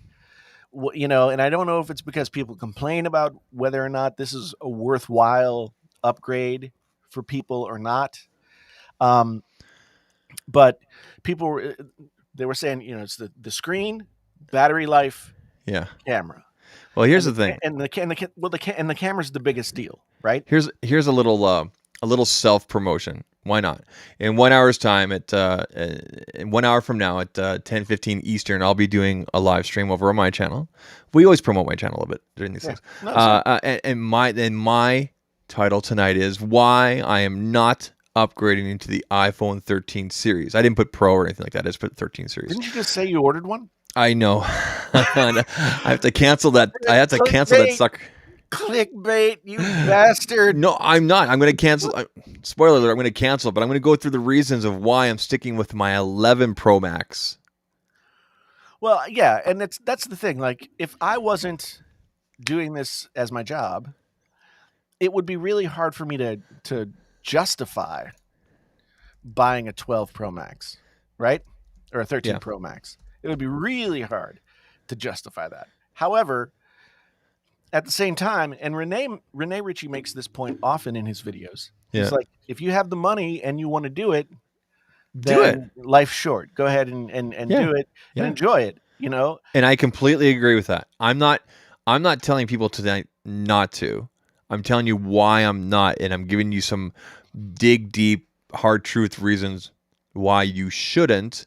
[SPEAKER 1] And I don't know if it's because people complain about whether or not this is a worthwhile upgrade for people or not. But people they were saying, it's the screen, battery life, camera.
[SPEAKER 2] Well, here's the thing.
[SPEAKER 1] And the camera's the biggest deal, right?
[SPEAKER 2] Here's a little self promotion. Why not? In 1 hour's time, in 1 hour from now at 10:15 Eastern, I'll be doing a live stream over on my channel. We always promote my channel a bit during these things.
[SPEAKER 1] No,
[SPEAKER 2] and my title tonight is why I am not upgrading into the iPhone 13 series. I didn't put Pro or anything like that. I just put 13 series.
[SPEAKER 1] Didn't you just say you ordered one?
[SPEAKER 2] I know. I have to cancel that. I have to cancel that sucker.
[SPEAKER 1] Clickbait, you bastard.
[SPEAKER 2] No, I'm not. I'm going to cancel. Spoiler alert, I'm going to cancel, but I'm going to go through the reasons of why I'm sticking with my 11 Pro Max.
[SPEAKER 1] Well, yeah, and that's the thing. Like, if I wasn't doing this as my job, it would be really hard for me to justify buying a 12 Pro Max, right? Or a 13 Pro Max. It would be really hard to justify that. However, at the same time, and Rene Ritchie makes this point often in his videos. He's like, if you have the money and you want to do it, then life's short. Go ahead and do it and enjoy it,
[SPEAKER 2] And I completely agree with that. I'm not telling people tonight not to. I'm telling you why I'm not, and I'm giving you some dig deep, hard truth reasons why you shouldn't.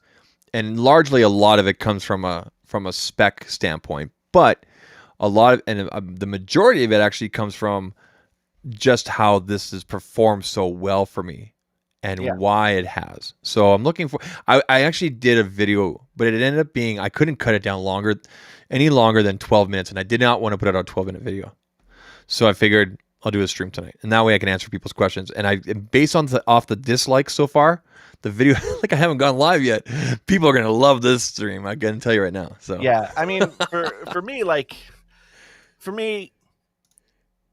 [SPEAKER 2] And largely a lot of it comes from a spec standpoint, but the majority of it actually comes from just how this has performed so well for me and why it has. So I'm looking for, I actually did a video, but it ended up being, I couldn't cut it down any longer than 12 minutes. And I did not want to put out a 12-minute video. So I figured I'll do a stream tonight. And that way I can answer people's questions. And based on off the dislikes so far, the video, like I haven't gone live yet, people are going to love this stream. I can tell you right now. So
[SPEAKER 1] yeah, I mean, for me,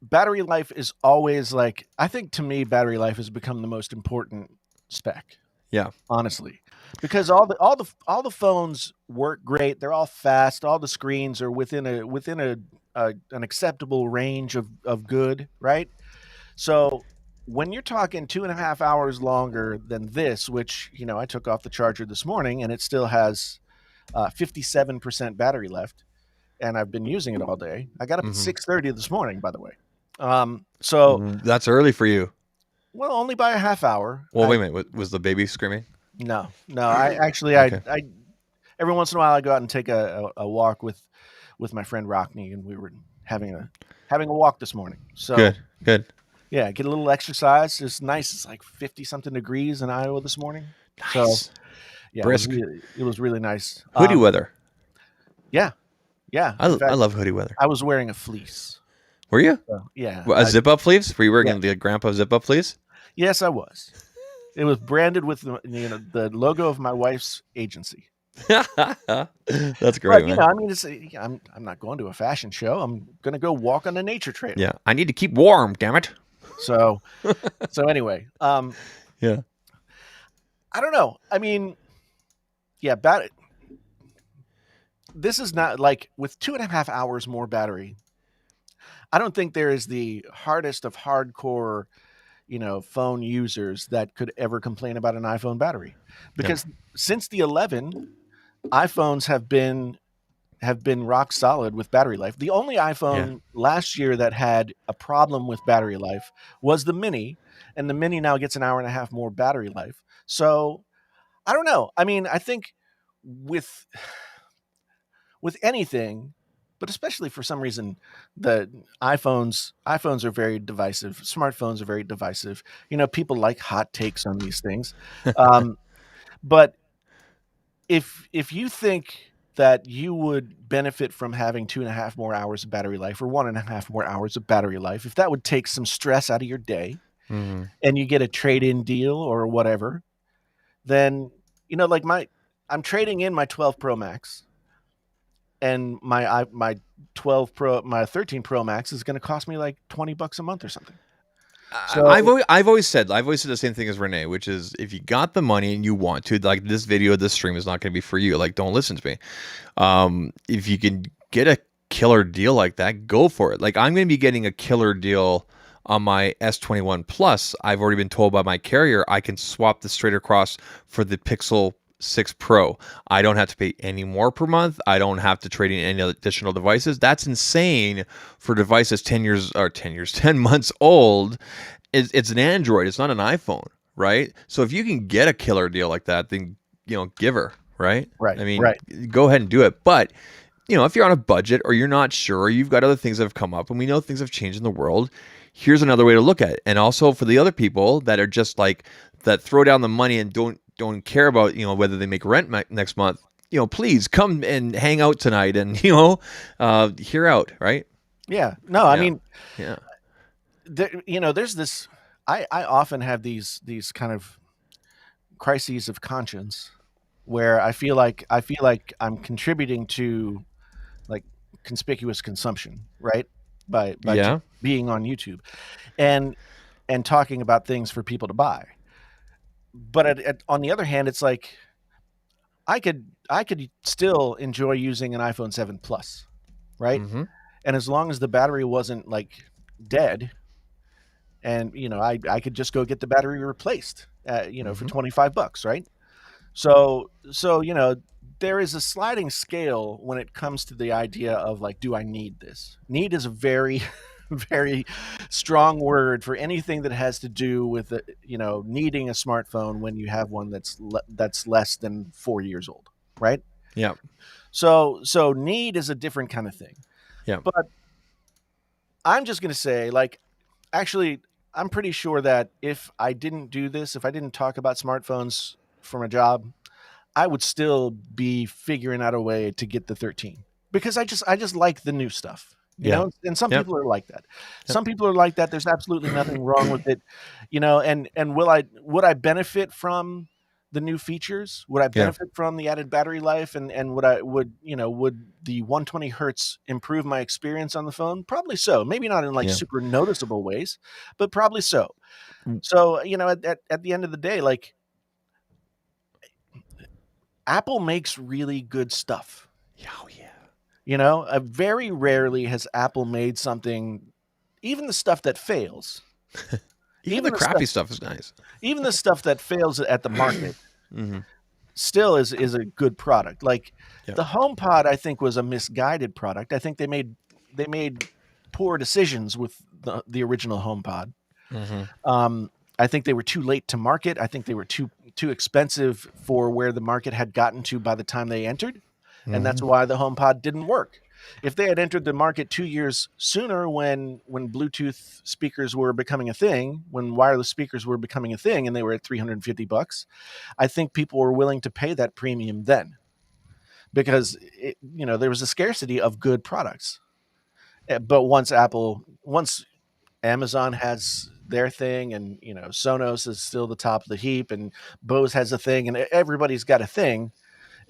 [SPEAKER 1] battery life is always I think to me, battery life has become the most important spec.
[SPEAKER 2] Yeah,
[SPEAKER 1] honestly, because all the phones work great. They're all fast. All the screens are within an acceptable range of good, right? So when you're talking 2.5 hours longer than this, which I took off the charger this morning and it still has 57% battery left. And I've been using it all day. I got up at 6:30 this morning, by the way. So
[SPEAKER 2] that's early for you.
[SPEAKER 1] Well, only by a half hour.
[SPEAKER 2] Well, wait a minute. Was the baby screaming?
[SPEAKER 1] No. I actually, I every once in a while I go out and take a walk with my friend Rockney, and we were having a walk this morning. So
[SPEAKER 2] good.
[SPEAKER 1] Yeah, get a little exercise. It's nice. It's like 50 something degrees in Iowa this morning.
[SPEAKER 2] Nice.
[SPEAKER 1] So yeah,
[SPEAKER 2] brisk.
[SPEAKER 1] It was really nice.
[SPEAKER 2] Hoodie weather.
[SPEAKER 1] Yeah.
[SPEAKER 2] I love hoodie weather.
[SPEAKER 1] I was wearing a fleece.
[SPEAKER 2] Were you?
[SPEAKER 1] So, yeah.
[SPEAKER 2] A zip up fleece? Were you wearing the grandpa zip up fleece?
[SPEAKER 1] Yes, I was. It was branded with the logo of my wife's agency.
[SPEAKER 2] That's great, man.
[SPEAKER 1] I mean, I'm not going to a fashion show. I'm going to go walk on a nature trail.
[SPEAKER 2] Yeah, I need to keep warm. Damn it.
[SPEAKER 1] So anyway,
[SPEAKER 2] yeah.
[SPEAKER 1] I don't know. I mean, yeah, this is not with 2.5 hours more battery. I don't think there is the hardest of hardcore, phone users that could ever complain about an iPhone battery, because since the 11, iPhones have been rock solid with battery life. The only iPhone last year that had a problem with battery life was the Mini, and the mini now gets an hour and a half more battery life. So I don't know. I mean, I think with anything, but especially for some reason, the iPhones are very divisive. Smartphones are very divisive. People like hot takes on these things. Um, but if you think that you would benefit from having 2.5 more hours of battery life or 1.5 more hours of battery life, if that would take some stress out of your day,
[SPEAKER 2] Mm-hmm.
[SPEAKER 1] and you get a trade-in deal or whatever, then like I'm trading in my 12 Pro Max, and my 12 Pro, my 13 Pro Max is going to cost me like $20 a month or something. So
[SPEAKER 2] I've always said the same thing as Renee, which is if you got the money and you want to, like this stream is not going to be for you. Like, don't listen to me. If you can get a killer deal like that, go for it. Like, I'm going to be getting a killer deal on my S21 Plus. I've already been told by my carrier I can swap this straight across for the Pixel 6 Pro. I don't have to pay any more per month. I don't have to trade in any additional devices. That's insane for devices 10 months old. It's an Android. It's not an iPhone, right? So if you can get a killer deal like that, then give her, right?
[SPEAKER 1] right,
[SPEAKER 2] I mean,
[SPEAKER 1] right.
[SPEAKER 2] go ahead and do it. But if you're on a budget or you're not sure, or you've got other things that have come up, and we know things have changed in the world, here's another way to look at it. And also for the other people that are just like that, throw down the money and don't care about whether they make rent next month. Please come and hang out tonight and hear out, right?
[SPEAKER 1] Yeah. No, I
[SPEAKER 2] Yeah.
[SPEAKER 1] mean,
[SPEAKER 2] Yeah.
[SPEAKER 1] there's this. I often have these kind of crises of conscience where I feel like I'm contributing to like conspicuous consumption, right? By just
[SPEAKER 2] Yeah.
[SPEAKER 1] being on YouTube and talking about things for people to buy. But on the other hand, it's like I could still enjoy using an iPhone 7 Plus, right?
[SPEAKER 2] Mm-hmm.
[SPEAKER 1] And as long as the battery wasn't like dead, and I could just go get the battery replaced, for
[SPEAKER 2] Mm-hmm.
[SPEAKER 1] $25, right? So there is a sliding scale when it comes to the idea of like, do I need this? Need is a very very strong word for anything that has to do with needing a smartphone when you have one that's less than 4 years old, right?
[SPEAKER 2] Yeah.
[SPEAKER 1] So need is a different kind of thing.
[SPEAKER 2] Yeah.
[SPEAKER 1] But I'm just going to say, like, actually, I'm pretty sure that if I didn't do this, if I didn't talk about smartphones from a job, I would still be figuring out a way to get the 13 because I just like the new stuff,
[SPEAKER 2] Yeah.
[SPEAKER 1] and some
[SPEAKER 2] Yep.
[SPEAKER 1] people are like that.
[SPEAKER 2] Yep.
[SPEAKER 1] Some people are like that. There's absolutely nothing wrong with it, and would I benefit from the new features? Would I
[SPEAKER 2] Yeah.
[SPEAKER 1] benefit from the added battery life, and would the 120 hertz improve my experience on the phone? Probably so. Maybe not in like
[SPEAKER 2] Yeah.
[SPEAKER 1] super noticeable ways, but probably so.
[SPEAKER 2] Mm.
[SPEAKER 1] So, at the end of the day, like, Apple makes really good stuff.
[SPEAKER 2] Oh yeah.
[SPEAKER 1] Very rarely has Apple made something, even the stuff that fails,
[SPEAKER 2] Even
[SPEAKER 1] even
[SPEAKER 2] the
[SPEAKER 1] the stuff,
[SPEAKER 2] crappy stuff is nice.
[SPEAKER 1] even the stuff that fails at the market,
[SPEAKER 2] Mm-hmm.
[SPEAKER 1] still is a good product. Like
[SPEAKER 2] Yeah.
[SPEAKER 1] the HomePod, I think was a misguided product. I think they made poor decisions with the original HomePod.
[SPEAKER 2] Mm-hmm.
[SPEAKER 1] I think they were too late to market. I think they were too expensive for where the market had gotten to by the time they entered, and that's
[SPEAKER 2] Mm-hmm.
[SPEAKER 1] why the HomePod didn't work. If they had entered the market 2 years sooner, when Bluetooth speakers were becoming a thing, when wireless speakers were becoming a thing, and they were at $350, I think people were willing to pay that premium then because there was a scarcity of good products. But once Amazon has their thing, and Sonos is still the top of the heap, and Bose has a thing, and everybody's got a thing.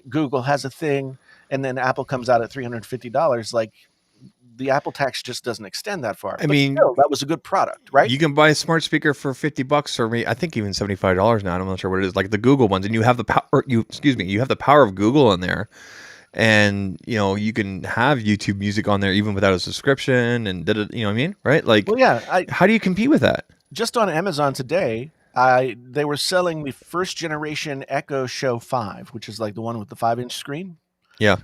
[SPEAKER 1] Google has a thing, and then Apple comes out at $350. Like, the Apple tax just doesn't extend that far.
[SPEAKER 2] I
[SPEAKER 1] But
[SPEAKER 2] mean,
[SPEAKER 1] still, that was a good product, right?
[SPEAKER 2] you can buy a smart speaker for $50, or maybe, I think even $75 now. I'm not sure what it is. Like the Google ones, and you have the power. You have the power of Google in there, and you can have YouTube Music on there even without a subscription. And you know what I mean, right? Like,
[SPEAKER 1] Well, yeah.
[SPEAKER 2] how do you compete with that?
[SPEAKER 1] Just on Amazon today, they were selling the first generation Echo Show 5, which is like the one with the 5-inch screen,
[SPEAKER 2] Yeah.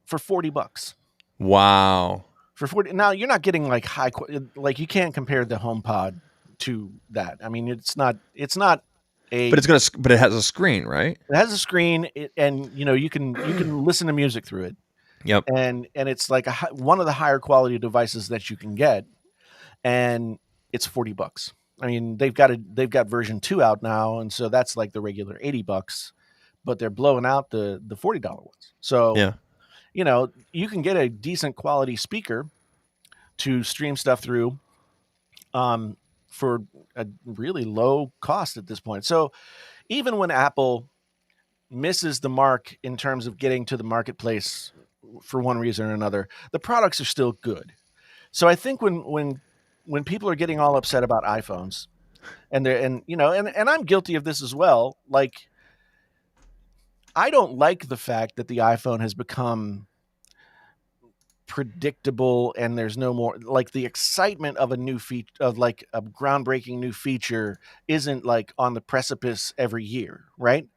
[SPEAKER 1] for $40.
[SPEAKER 2] Wow.
[SPEAKER 1] For 40. Now you're not getting like like you can't compare the HomePod to that. I mean, it's not a
[SPEAKER 2] But but it has a screen, right?
[SPEAKER 1] it has a screen, and you can listen to music through it,
[SPEAKER 2] Yep.
[SPEAKER 1] and it's like one of the higher quality devices that you can get, and it's $40. I mean, they've got version 2 out now, and so that's like the regular $80, but they're blowing out the $40 ones. So,
[SPEAKER 2] Yeah.
[SPEAKER 1] you can get a decent quality speaker to stream stuff through, um, for a really low cost at this point. So even when Apple misses the mark in terms of getting to the marketplace for one reason or another, the products are still good. So I think when people are getting all upset about iPhones, and I'm guilty of this as well, like, I don't like the fact that the iPhone has become predictable, and there's no more, like, the excitement of a new feature, of like a groundbreaking new feature, isn't like on the precipice every year, right?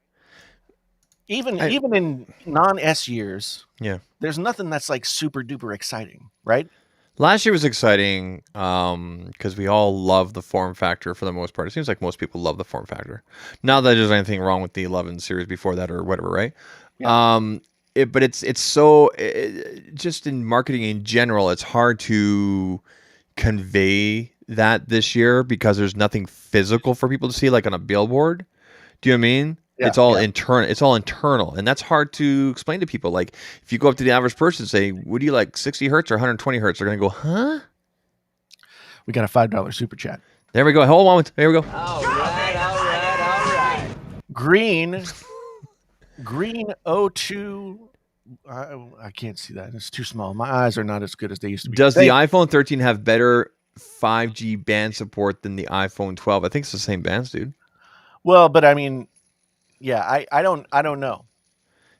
[SPEAKER 1] even
[SPEAKER 2] I
[SPEAKER 1] even in non-S years,
[SPEAKER 2] yeah.
[SPEAKER 1] there's nothing that's like super duper exciting, right?
[SPEAKER 2] Last year was exciting because we all love the form factor for the most part. It seems like most people love the form factor. Not that there's anything wrong with the 11 series before that or whatever, right?
[SPEAKER 1] Yeah.
[SPEAKER 2] Um, but it's so just in marketing in general, it's hard to convey that this year because there's nothing physical for people to see, like on a billboard. Do you know what I mean?
[SPEAKER 1] Yeah.
[SPEAKER 2] It's all
[SPEAKER 1] Yeah.
[SPEAKER 2] internal. It's all internal, and that's hard to explain to people. Like if you go up to the average person and say, "What do you like, 60 hertz or 120 hertz?" They're gonna go, "Huh?"
[SPEAKER 1] We got a $5 super chat.
[SPEAKER 2] There we go. Hold on. There we go.
[SPEAKER 3] All right, all right, all right.
[SPEAKER 1] Green 02. I can't see that. It's too small. My eyes are not as good as they used to be.
[SPEAKER 2] Does the iPhone 13 have better 5G band support than the iPhone 12? I think it's the same bands, dude.
[SPEAKER 1] Well, but I mean, yeah, I don't know.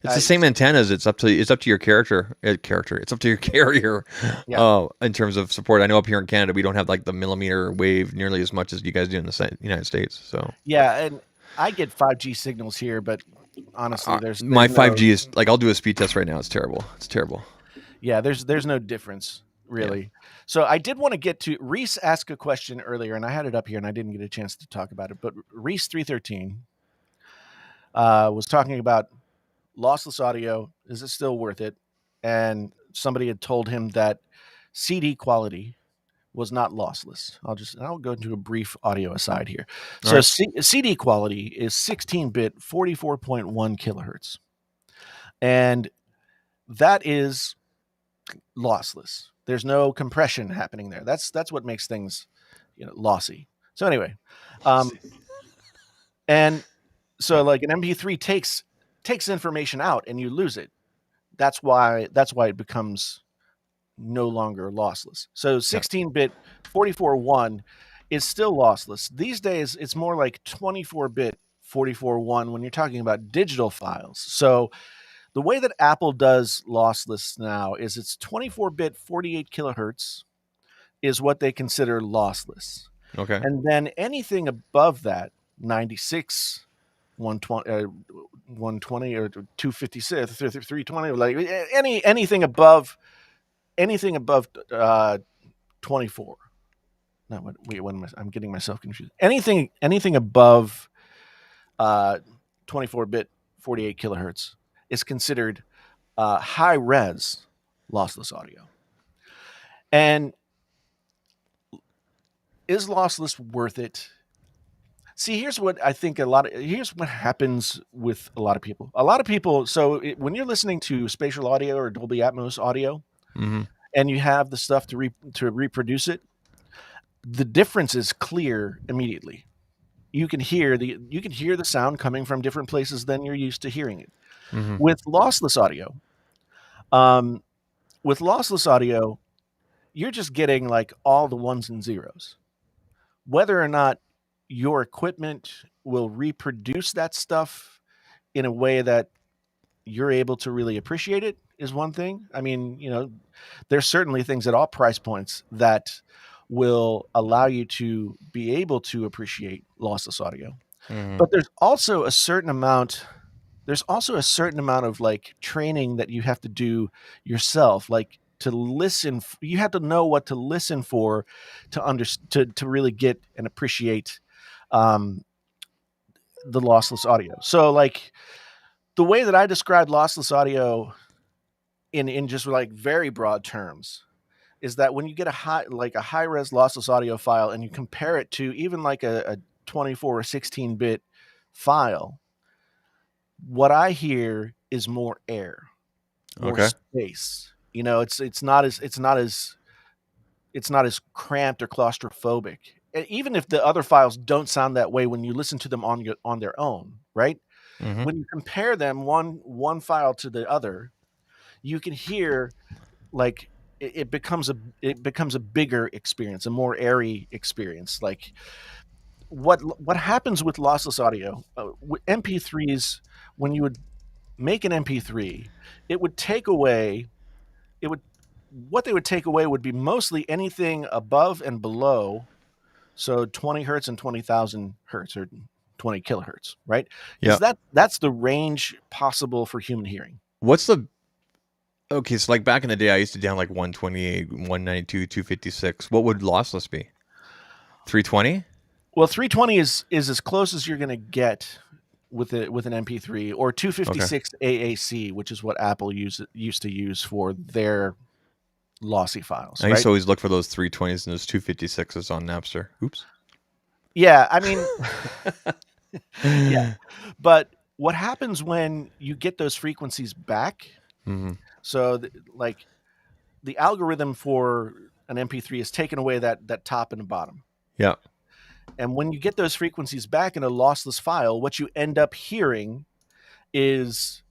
[SPEAKER 2] It's the same antennas. It's up to your character. It's up to your carrier.
[SPEAKER 1] Yeah.
[SPEAKER 2] In terms of support, I know up here in Canada we don't have like the millimeter wave nearly as much as you guys do in the United States. So
[SPEAKER 1] Yeah, and I get 5G signals here, but honestly, there's
[SPEAKER 2] my
[SPEAKER 1] no
[SPEAKER 2] 5G is like I'll do a speed test right now. It's terrible. It's terrible.
[SPEAKER 1] yeah, there's no difference really. So I did want to get to Reese asked a question earlier, and I had it up here, and I didn't get a chance to talk about it. But Reese 313 was talking about lossless audio. Is it still worth it? And somebody had told him that CD quality was not lossless. I'll go into a brief audio aside here.
[SPEAKER 2] All
[SPEAKER 1] So
[SPEAKER 2] right.
[SPEAKER 1] CD quality is 16-bit, 44.1 kilohertz, and that is lossless. There's no compression happening there. That's what makes things, lossy. So anyway, and so like an MP3 takes information out and you lose it. That's why it becomes no longer lossless. So 16-bit 44.1 is still lossless. These days it's more like 24-bit 44.1 when you're talking about digital files. So the way that Apple does lossless now is it's 24-bit 48 kilohertz is what they consider lossless.
[SPEAKER 2] Okay.
[SPEAKER 1] And then anything above that, 96, 120, 120 or 256, 320, like anything above 24. No, what am I? I'm getting myself confused. Anything above 24-bit 48 kilohertz is considered high res lossless audio. And is lossless worth it? See, here's what happens with a lot of people. When you're listening to spatial audio or Dolby Atmos audio,
[SPEAKER 2] Mm-hmm.
[SPEAKER 1] and you have the stuff to reproduce it, the difference is clear immediately. You can hear the sound coming from different places than you're used to hearing it.
[SPEAKER 2] Mm-hmm.
[SPEAKER 1] With lossless audio, um, you're just getting like all the ones and zeros. Whether or not your equipment will reproduce that stuff in a way that you're able to really appreciate it is one thing. I mean, there's certainly things at all price points that will allow you to be able to appreciate lossless audio.
[SPEAKER 2] Mm-hmm.
[SPEAKER 1] But there's also a certain amount of like training that you have to do yourself, like to listen. You have to know what to listen for to really get and appreciate um, the lossless audio. So like the way that I describe lossless audio in just like very broad terms is that when you get a high res lossless audio file and you compare it to even like a 24 or 16-bit file, what I hear is more air, more
[SPEAKER 2] Okay.
[SPEAKER 1] space. You know, it's not as cramped or claustrophobic. Even if the other files don't sound that way when you listen to them on their own, right?
[SPEAKER 2] Mm-hmm.
[SPEAKER 1] When you compare them one file to the other, you can hear like it becomes a bigger experience, a more airy experience. Like what happens with lossless audio, with MP3s, when you would make an MP3, it would take away it would what they would take away would be mostly anything above and below, so 20 hertz and 20,000 hertz or 20 kilohertz, right?
[SPEAKER 2] Yeah.
[SPEAKER 1] Because that's the range possible for human hearing.
[SPEAKER 2] What's the okay? So like back in the day, I used to down like 128, 192, 256. What would lossless be? 320.
[SPEAKER 1] Well, 320 is as close as you're going to get with an MP3, or
[SPEAKER 2] Okay.
[SPEAKER 1] 256 AAC, which is what Apple used to use for their lossy files,
[SPEAKER 2] I used
[SPEAKER 1] right?
[SPEAKER 2] to always look for those 320s and those 256s on Napster. Oops.
[SPEAKER 1] Yeah, I mean, yeah. But what happens when you get those frequencies back?
[SPEAKER 2] Mm-hmm.
[SPEAKER 1] So, like the algorithm for an MP3 is taken away that top and the bottom.
[SPEAKER 2] Yeah.
[SPEAKER 1] And when you get those frequencies back in a lossless file, what you end up hearing is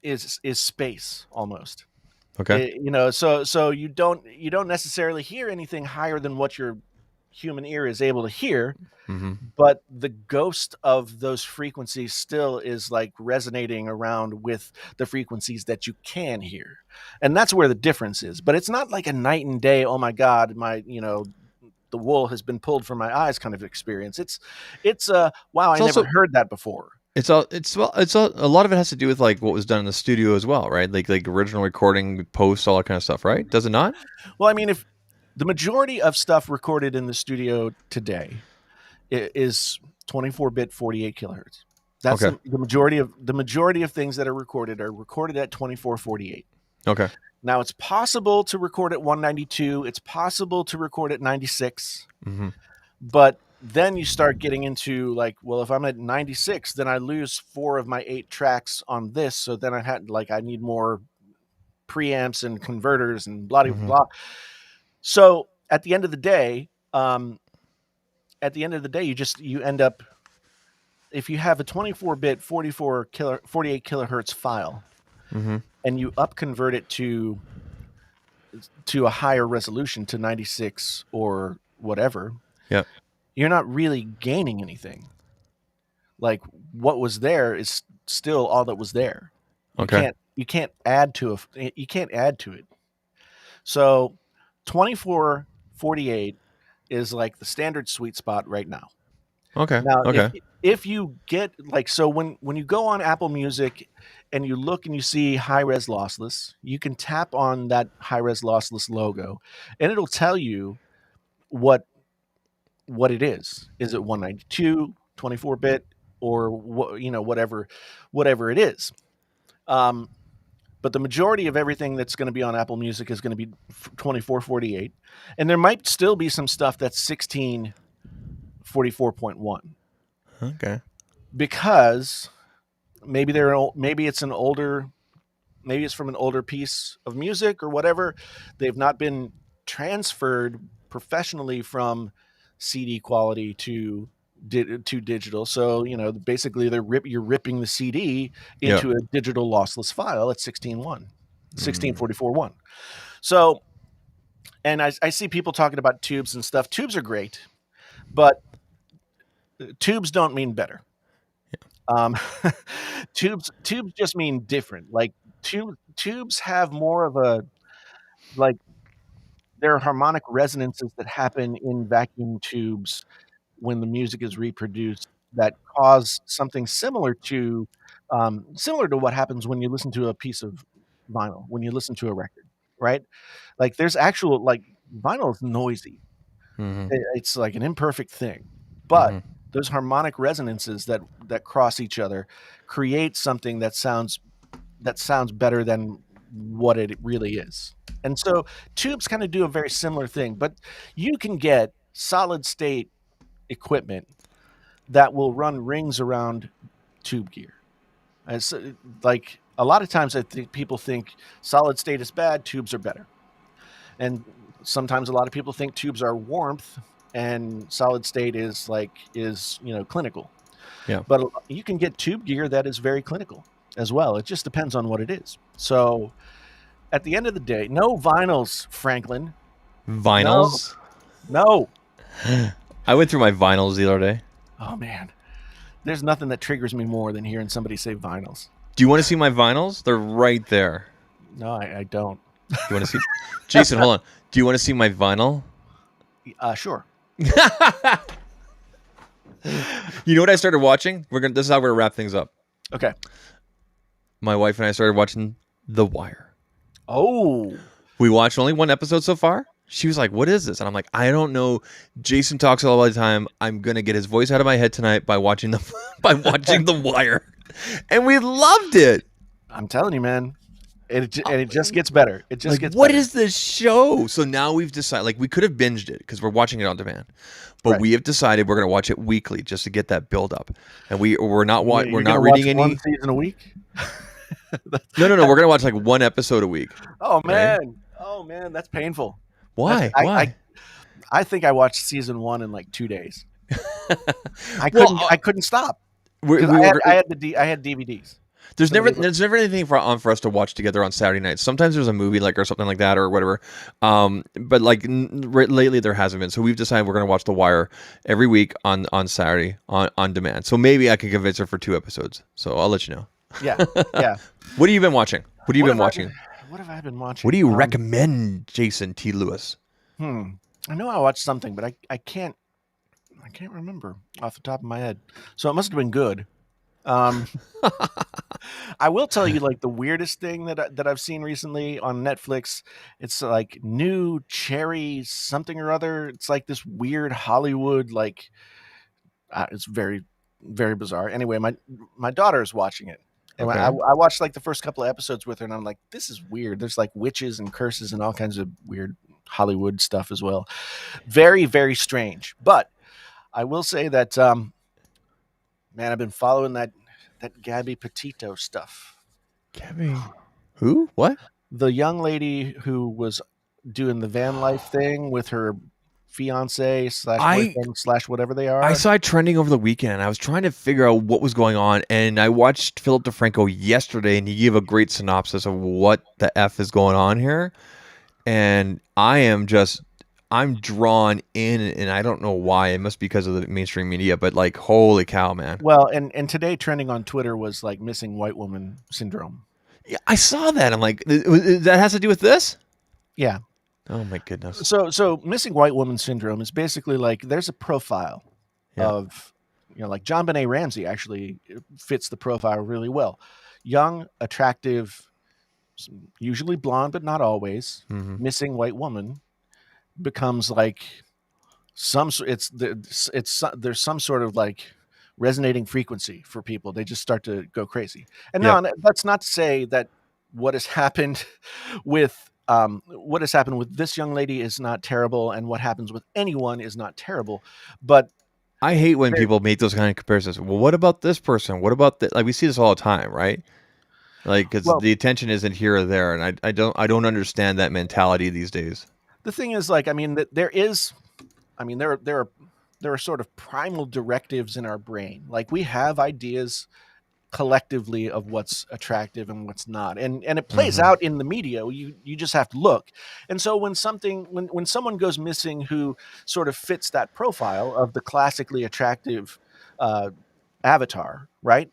[SPEAKER 1] is space almost.
[SPEAKER 2] Okay.
[SPEAKER 1] So you don't necessarily hear anything higher than what your human ear is able to hear,
[SPEAKER 2] Mm-hmm.
[SPEAKER 1] but the ghost of those frequencies still is like resonating around with the frequencies that you can hear. And that's where the difference is. But it's not like a night and day, oh my god, the wool has been pulled from my eyes kind of experience. It's wow, I
[SPEAKER 2] It's
[SPEAKER 1] never
[SPEAKER 2] also
[SPEAKER 1] heard that before.
[SPEAKER 2] a lot of it has to do with like what was done in the studio as well, right? Like original recording, post, all that kind of stuff, right? Does it not?
[SPEAKER 1] Well, I mean, if the majority of stuff recorded in the studio today is 24-bit 48 kilohertz. That's
[SPEAKER 2] Okay.
[SPEAKER 1] the majority of things that are recorded at 24/48.
[SPEAKER 2] Okay.
[SPEAKER 1] Now it's possible to record at 192, it's possible to record at 96,
[SPEAKER 2] Mm-hmm.
[SPEAKER 1] but then you start getting into like, well, if I'm at 96, then I lose 4 of my 8 tracks on this, so then I need more preamps and converters and blah blah
[SPEAKER 2] Mm-hmm.
[SPEAKER 1] blah. So at the end of the day, you end up, if you have a 24-bit 48 kilohertz file
[SPEAKER 2] Mm-hmm.
[SPEAKER 1] and you up convert it to a higher resolution, to 96 or whatever,
[SPEAKER 2] Yeah.
[SPEAKER 1] you're not really gaining anything. Like what was there is still all that was there. You
[SPEAKER 2] Okay.
[SPEAKER 1] can't you can't add to it. So 24/48 is like the standard sweet spot right now.
[SPEAKER 2] Okay.
[SPEAKER 1] Now,
[SPEAKER 2] Okay.
[SPEAKER 1] if you get like, so when you go on Apple Music and you look and you see high res lossless, you can tap on that high res lossless logo, and it'll tell you what it is. Is it 192, 24-bit, or whatever it is. Um, but the majority of everything that's going to be on Apple Music is going to be 24/48, and there might still be some stuff that's 16/44.1,
[SPEAKER 2] Okay.
[SPEAKER 1] because maybe it's from an older piece of music or whatever. They've not been transferred professionally from CD quality to digital. So basically you're ripping the CD
[SPEAKER 2] Yeah.
[SPEAKER 1] into a digital lossless file at 16:1,
[SPEAKER 2] Mm.
[SPEAKER 1] 16:44.1. So, and I see people talking about tubes and stuff. Tubes are great, but tubes don't mean better. Um, tubes just mean different. Like tubes have more of a, like, there are harmonic resonances that happen in vacuum tubes when the music is reproduced, that cause something similar to what happens when you listen to a piece of vinyl, when you listen to a record. right? Like there's actual like vinyl is noisy.
[SPEAKER 2] Hmm.
[SPEAKER 1] It's like an imperfect thing, but
[SPEAKER 2] Hmm.
[SPEAKER 1] those harmonic resonances that cross each other create something that sounds better than what it really is. And so tubes kind of do a very similar thing, but you can get solid state equipment that will run rings around tube gear. And so, like a lot of times, I think people think solid state is bad, tubes are better, and sometimes a lot of people think tubes are warmth and solid state is clinical.
[SPEAKER 2] Yeah.
[SPEAKER 1] But you can get tube gear that is very clinical as well. It just depends on what it is. So at the end of the day, no vinyls, Franklin. No,
[SPEAKER 2] Vinyls.
[SPEAKER 1] no.
[SPEAKER 2] I went through my vinyls the other day.
[SPEAKER 1] Oh man, there's nothing that triggers me more than hearing somebody say vinyls.
[SPEAKER 2] Do you want to see my vinyls? They're right there.
[SPEAKER 1] No, I don't.
[SPEAKER 2] You want to see? Jason, hold on. Do you want to see my vinyl?
[SPEAKER 1] Sure.
[SPEAKER 2] You know what I started watching? This is how we're gonna wrap things up.
[SPEAKER 1] Okay.
[SPEAKER 2] My wife and I started watching The Wire.
[SPEAKER 1] Oh,
[SPEAKER 2] We watched only one episode so far. She was like, "What is this?" And I'm like, "I don't know." Jason talks all the time. I'm gonna get his voice out of my head tonight by watching the The Wire, and we loved it.
[SPEAKER 1] I'm telling you, man. It just gets better. It just
[SPEAKER 2] Like,
[SPEAKER 1] gets
[SPEAKER 2] what
[SPEAKER 1] better.
[SPEAKER 2] is this show? So now we've decided, like, we could have binged it because we're watching it on demand, but
[SPEAKER 1] Right.
[SPEAKER 2] we have decided we're gonna watch it weekly just to get that build up. And we're not
[SPEAKER 1] You're
[SPEAKER 2] we're
[SPEAKER 1] gonna
[SPEAKER 2] not
[SPEAKER 1] watch
[SPEAKER 2] reading
[SPEAKER 1] one
[SPEAKER 2] any.
[SPEAKER 1] season a week?
[SPEAKER 2] No. We're gonna watch like one episode a week.
[SPEAKER 1] Oh
[SPEAKER 2] Right?
[SPEAKER 1] man. Oh man, that's painful. That's
[SPEAKER 2] Why?
[SPEAKER 1] I
[SPEAKER 2] Why?
[SPEAKER 1] I think I watched season 1 in like 2 days.
[SPEAKER 2] Well,
[SPEAKER 1] I couldn't stop
[SPEAKER 2] we,
[SPEAKER 1] because
[SPEAKER 2] we were.
[SPEAKER 1] I had DVDs.
[SPEAKER 2] There's
[SPEAKER 1] So
[SPEAKER 2] never
[SPEAKER 1] they were-
[SPEAKER 2] there's never anything for us to watch together on Saturday nights. Sometimes there's a movie like or something like that or whatever. But like lately there hasn't been. So we've decided we're gonna watch The Wire every week on Saturday on demand. So maybe I can convince her for 2 episodes. So I'll let you know.
[SPEAKER 1] Yeah. Yeah.
[SPEAKER 2] What have you been watching? What have you
[SPEAKER 1] What
[SPEAKER 2] been
[SPEAKER 1] have I
[SPEAKER 2] watching?
[SPEAKER 1] What have I been watching?
[SPEAKER 2] What do you recommend, Jason T. Lewis?
[SPEAKER 1] I know I watched something, but I can't remember off the top of my head. So it must have been good. Um, I will tell you, like the weirdest thing that I've seen recently on Netflix. It's like new cherry something or other. It's like this weird Hollywood like. It's very very bizarre. Anyway, my daughter is watching it, and
[SPEAKER 2] Okay.
[SPEAKER 1] I watched like the first couple of episodes with her, and I'm like, this is weird. There's like witches and curses and all kinds of weird Hollywood stuff as well. Very very strange. But I will say that man, I've been following that Gabby Petito stuff.
[SPEAKER 2] Gabby. Who? What?
[SPEAKER 1] The young lady who was doing the van life thing with her fiance slash boyfriend slash whatever they are.
[SPEAKER 2] I saw it trending over the weekend. I was trying to figure out what was going on, and I watched Philip DeFranco yesterday, and he gave a great synopsis of what the F is going on here. And I'm drawn in, and I don't know why. It must be because of the mainstream media, but like, holy cow, man.
[SPEAKER 1] Well, and today trending on Twitter was like missing white woman syndrome.
[SPEAKER 2] Yeah, I saw that. I'm like, that has to do with this?
[SPEAKER 1] Yeah.
[SPEAKER 2] Oh my goodness.
[SPEAKER 1] So missing white woman syndrome is basically like there's a profile of like John Benet Ramsey actually fits the profile really well. Young, attractive, usually blonde but not always, missing white woman becomes like there's some sort of like resonating frequency for people. They just start to go crazy. And now that's not to say that what has happened with this young lady is not terrible, and what happens with anyone is not terrible. But
[SPEAKER 2] I hate when people make those kind of comparisons. Well, what about this person? What about that? Like, we see this all the time, right? Like, because the attention isn't here or there, and I don't understand that mentality these days.
[SPEAKER 1] The thing is, like, I mean, there are sort of primal directives in our brain. Like we have ideas collectively of what's attractive and what's not, and it plays out in the media. You just have to look. And so when someone goes missing who sort of fits that profile of the classically attractive avatar, right,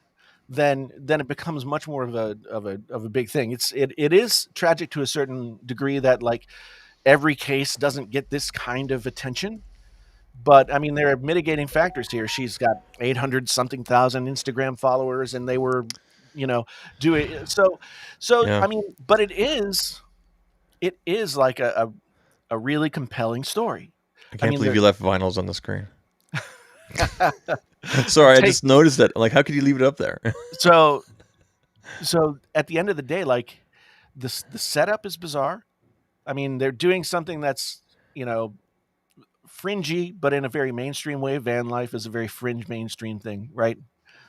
[SPEAKER 1] then it becomes much more of a big thing. It is tragic to a certain degree that like every case doesn't get this kind of attention. But I mean, there are mitigating factors here. She's got 800 something thousand Instagram followers, and they were, doing so.
[SPEAKER 2] Yeah.
[SPEAKER 1] I mean, but it it is like a really compelling story.
[SPEAKER 2] I
[SPEAKER 1] I
[SPEAKER 2] can't
[SPEAKER 1] mean,
[SPEAKER 2] believe
[SPEAKER 1] there
[SPEAKER 2] you left vinyls on the screen. Sorry, I
[SPEAKER 1] take
[SPEAKER 2] just noticed that. Like, how could you leave it up there?
[SPEAKER 1] so so at the end of the day, like the setup is bizarre. I mean, they're doing something that's, you know, fringy, but in a very mainstream way. Van life is a very fringe mainstream thing, right?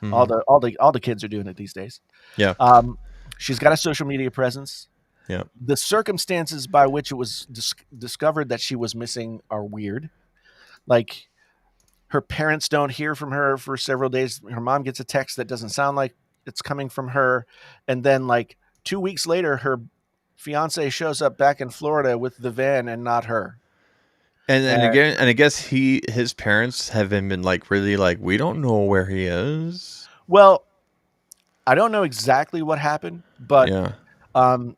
[SPEAKER 2] Hmm.
[SPEAKER 1] All the kids are doing it these days.
[SPEAKER 2] Yeah,
[SPEAKER 1] Um, she's got a social media presence.
[SPEAKER 2] yeah,
[SPEAKER 1] The circumstances by which it was discovered that she was missing are weird. Like, her parents don't hear from her for several days. Her mom gets a text that doesn't sound like it's coming from her, and then like 2 weeks later, her fiance shows up back in Florida with the van and not her.
[SPEAKER 2] and
[SPEAKER 1] Uh,
[SPEAKER 2] again, and I guess his parents have been like really like we don't know where he is.
[SPEAKER 1] well, I don't know exactly what happened, but
[SPEAKER 2] Yeah,
[SPEAKER 1] um,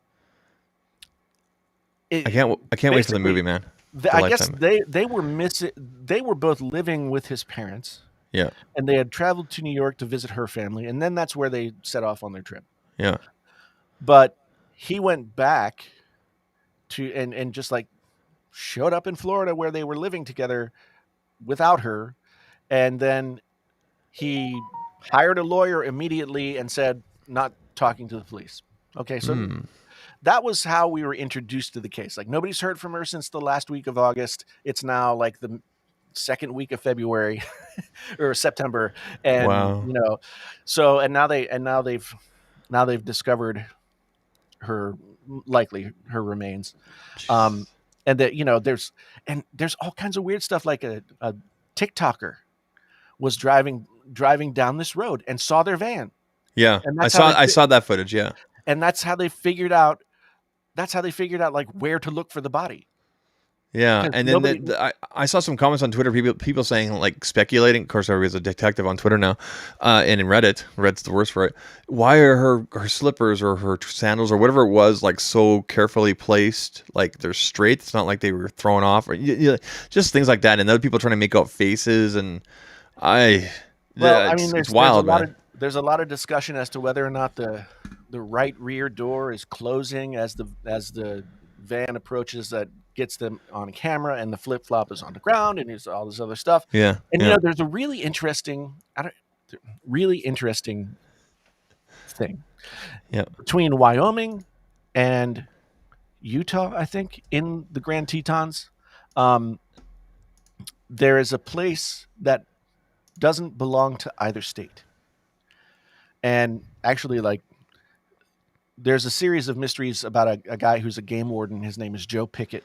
[SPEAKER 1] it
[SPEAKER 2] I can't wait for the movie,
[SPEAKER 1] basically,
[SPEAKER 2] man. The
[SPEAKER 1] I guess
[SPEAKER 2] Lifetime.
[SPEAKER 1] they were missing. They were both living with his parents,
[SPEAKER 2] Yeah,
[SPEAKER 1] and they had traveled to New York to visit her family, and then that's where they set off on their trip.
[SPEAKER 2] yeah.
[SPEAKER 1] But he went back to and just like showed up in Florida where they were living together without her, and then he hired a lawyer immediately and said not talking to the police. Okay, so
[SPEAKER 2] Mm.
[SPEAKER 1] that was how we were introduced to the case. Like, nobody's heard from her since the last week of August. It's now like the second week of February or September, and
[SPEAKER 2] Wow.
[SPEAKER 1] you know, so now they've discovered her, likely her remains. Um,
[SPEAKER 2] Jeez.
[SPEAKER 1] and that, you know, there's all kinds of weird stuff. Like a TikToker was driving down this road and saw their van,
[SPEAKER 2] Yeah,
[SPEAKER 1] and that's how
[SPEAKER 2] I saw that footage. Yeah,
[SPEAKER 1] and that's how they figured out like where to look for the body,
[SPEAKER 2] yeah.
[SPEAKER 1] because
[SPEAKER 2] And then
[SPEAKER 1] nobody.
[SPEAKER 2] I saw some comments on Twitter. People saying like speculating. Of course, everybody's a detective on Twitter now, and in Reddit. Reddit's the worst for it. Why are her slippers or her sandals or whatever it was like so carefully placed? Like they're straight. It's not like they were thrown off or just things like that. And other people trying to make out faces and I.
[SPEAKER 1] Well,
[SPEAKER 2] Yeah,
[SPEAKER 1] I mean,
[SPEAKER 2] it's
[SPEAKER 1] there's a
[SPEAKER 2] wild, man.
[SPEAKER 1] there's a lot of discussion as to whether or not the right rear door is closing as the van approaches, that gets them on camera, and the flip flop is on the ground, and there's all this other stuff.
[SPEAKER 2] Yeah,
[SPEAKER 1] And you
[SPEAKER 2] yeah,
[SPEAKER 1] know, there's a really interesting thing
[SPEAKER 2] yeah.
[SPEAKER 1] between Wyoming and Utah, I think, in the Grand Tetons. Um, there is a place that doesn't belong to either state. And actually, like, there's a series of mysteries about a guy who's a game warden. His name is Joe Pickett,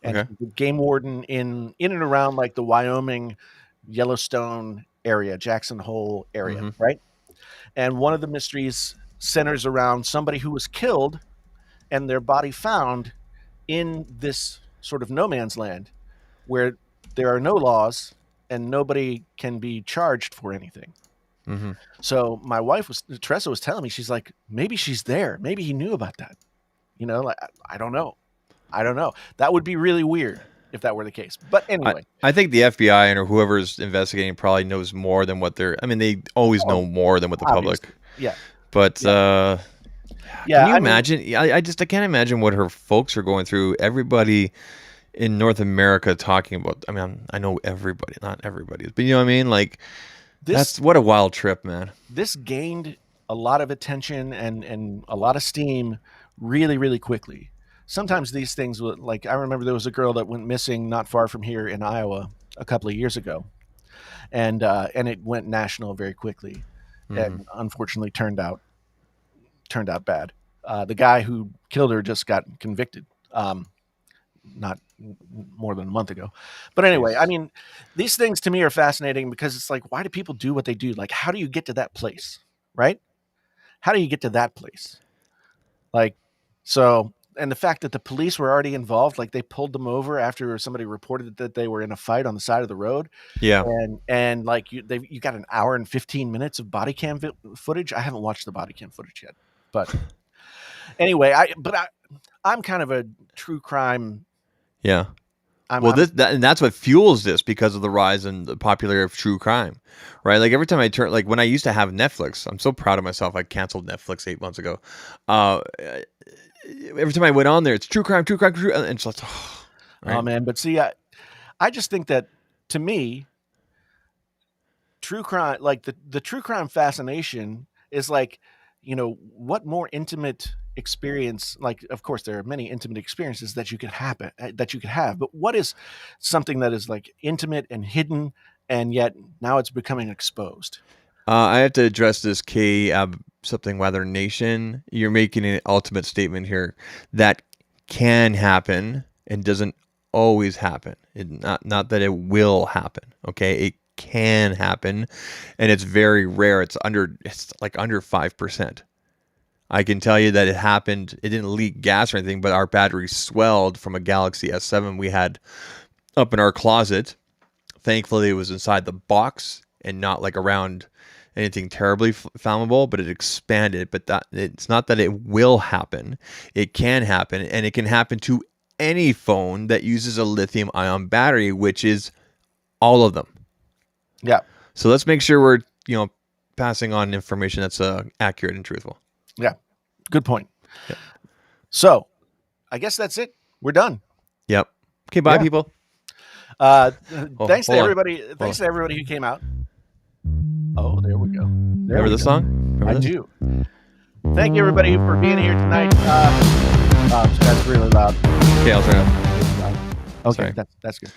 [SPEAKER 1] and
[SPEAKER 2] Okay.
[SPEAKER 1] he's a game warden in and around like the Wyoming, Yellowstone area, Jackson Hole area,
[SPEAKER 2] Mm-hmm.
[SPEAKER 1] right? And one of the mysteries centers around somebody who was killed and their body found in this sort of no man's land where there are no laws and nobody can be charged for anything.
[SPEAKER 2] Mm-hmm.
[SPEAKER 1] So my wife was Teresa was telling me, she's like, maybe she's there. Maybe he knew about that. You know, like, I don't know. I don't know. That would be really weird if that were the case. But anyway,
[SPEAKER 2] I think the FBI and or whoever's investigating probably knows more than what they're. I mean, they always
[SPEAKER 1] oh,
[SPEAKER 2] know more than what the public.
[SPEAKER 1] obviously, yeah,
[SPEAKER 2] But
[SPEAKER 1] yeah,
[SPEAKER 2] can
[SPEAKER 1] yeah.
[SPEAKER 2] you
[SPEAKER 1] I mean,
[SPEAKER 2] imagine? I can't imagine what her folks are going through. Everybody in North America talking about. I mean, I know everybody, not everybody, but you know what I mean. Like
[SPEAKER 1] this
[SPEAKER 2] that's what a wild trip, man.
[SPEAKER 1] this gained a lot of attention and a lot of steam really, really quickly. Sometimes these things would, like, I remember there was a girl that went missing not far from here in Iowa a couple of years ago, and it went national very quickly,
[SPEAKER 2] Hmm.
[SPEAKER 1] and unfortunately turned out bad. The guy who killed her just got convicted, not more than a month ago. But anyway, I
[SPEAKER 2] Jeez.
[SPEAKER 1] mean, these things to me are fascinating because it's like, why do people do what they do? Like, how do you get to that place, right? How do you get to that place? Like, so, and the fact that the police were already involved, like they pulled them over after somebody reported that they were in a fight on the side of the road,
[SPEAKER 2] Yeah.
[SPEAKER 1] and like you got an hour and 15 minutes of body cam footage. I haven't watched the body cam footage yet, but anyway, I'm kind of a true crime.
[SPEAKER 2] Yeah.
[SPEAKER 1] I'm,
[SPEAKER 2] Well,
[SPEAKER 1] I'm
[SPEAKER 2] and that's what fuels this because of the rise in the popularity of true crime, right? Like every time I turn, like when I used to have Netflix, I'm so proud of myself. I canceled Netflix 8 months ago. Uh, every time I went on there, it's true crime, and it's like,
[SPEAKER 1] Right? Oh man, but see, I just think that to me, true crime, like the true crime fascination is like, what more intimate experience, like of course there are many intimate experiences that you could have, but what is something that is like intimate and hidden and yet now it's becoming exposed?
[SPEAKER 2] I have to address this K something Weather Nation. You're making an ultimate statement here that can happen and doesn't always happen. Not that it will happen. Okay, it can happen, and it's very rare. It's like under 5%. I can tell you that it happened. It didn't leak gas or anything, but our battery swelled from a Galaxy S7 we had up in our closet. Thankfully, it was inside the box and not like around anything terribly flammable, but it expanded. But that it's not that it will happen. It can happen, and it can happen to any phone that uses a lithium ion battery, which is all of them.
[SPEAKER 1] Yeah.
[SPEAKER 2] So let's make sure we're, passing on information that's accurate and truthful.
[SPEAKER 1] Yeah. Good point. Yep. So I guess that's it. We're done.
[SPEAKER 2] Yep. Okay. Bye, people.
[SPEAKER 1] Thanks to everybody. Thanks to everybody who came out. Oh, there we go.
[SPEAKER 2] Remember the song?
[SPEAKER 1] I do. Thank you, everybody, for being here tonight. That's really loud.
[SPEAKER 2] Okay, I'll turn it
[SPEAKER 1] up. Okay, that's good.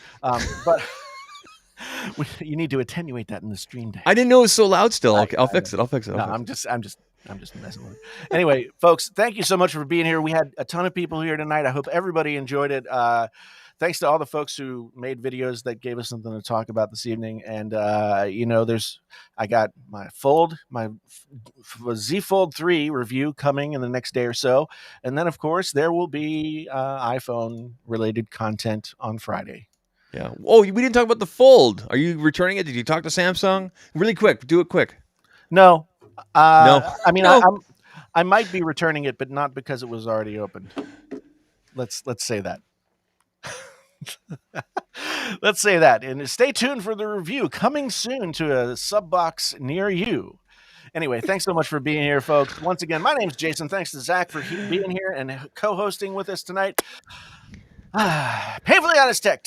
[SPEAKER 1] But you need to attenuate that in the stream deck.
[SPEAKER 2] I didn't know it was so loud. Still, I'll fix it. I'll fix it.
[SPEAKER 1] I'm just messing with it. Anyway, folks, thank you so much for being here. We had a ton of people here tonight. I hope everybody enjoyed it. Thanks to all the folks who made videos that gave us something to talk about this evening. And, I got my Z Fold 3 review coming in the next day or so. And then, of course, there will be iPhone related content on Friday.
[SPEAKER 2] Yeah. Oh, we didn't talk about the Fold. Are you returning it? Did you talk to Samsung? Really quick. Do it quick.
[SPEAKER 1] No.
[SPEAKER 2] No.
[SPEAKER 1] I mean, no. I might be returning it, but not because it was already opened. Let's say that. Let's say that. And stay tuned for the review coming soon to a sub box near you. Anyway, thanks so much for being here, folks. Once again, my name's Jason. Thanks to Zach for being here and co-hosting with us tonight. Painfully Honest Tech.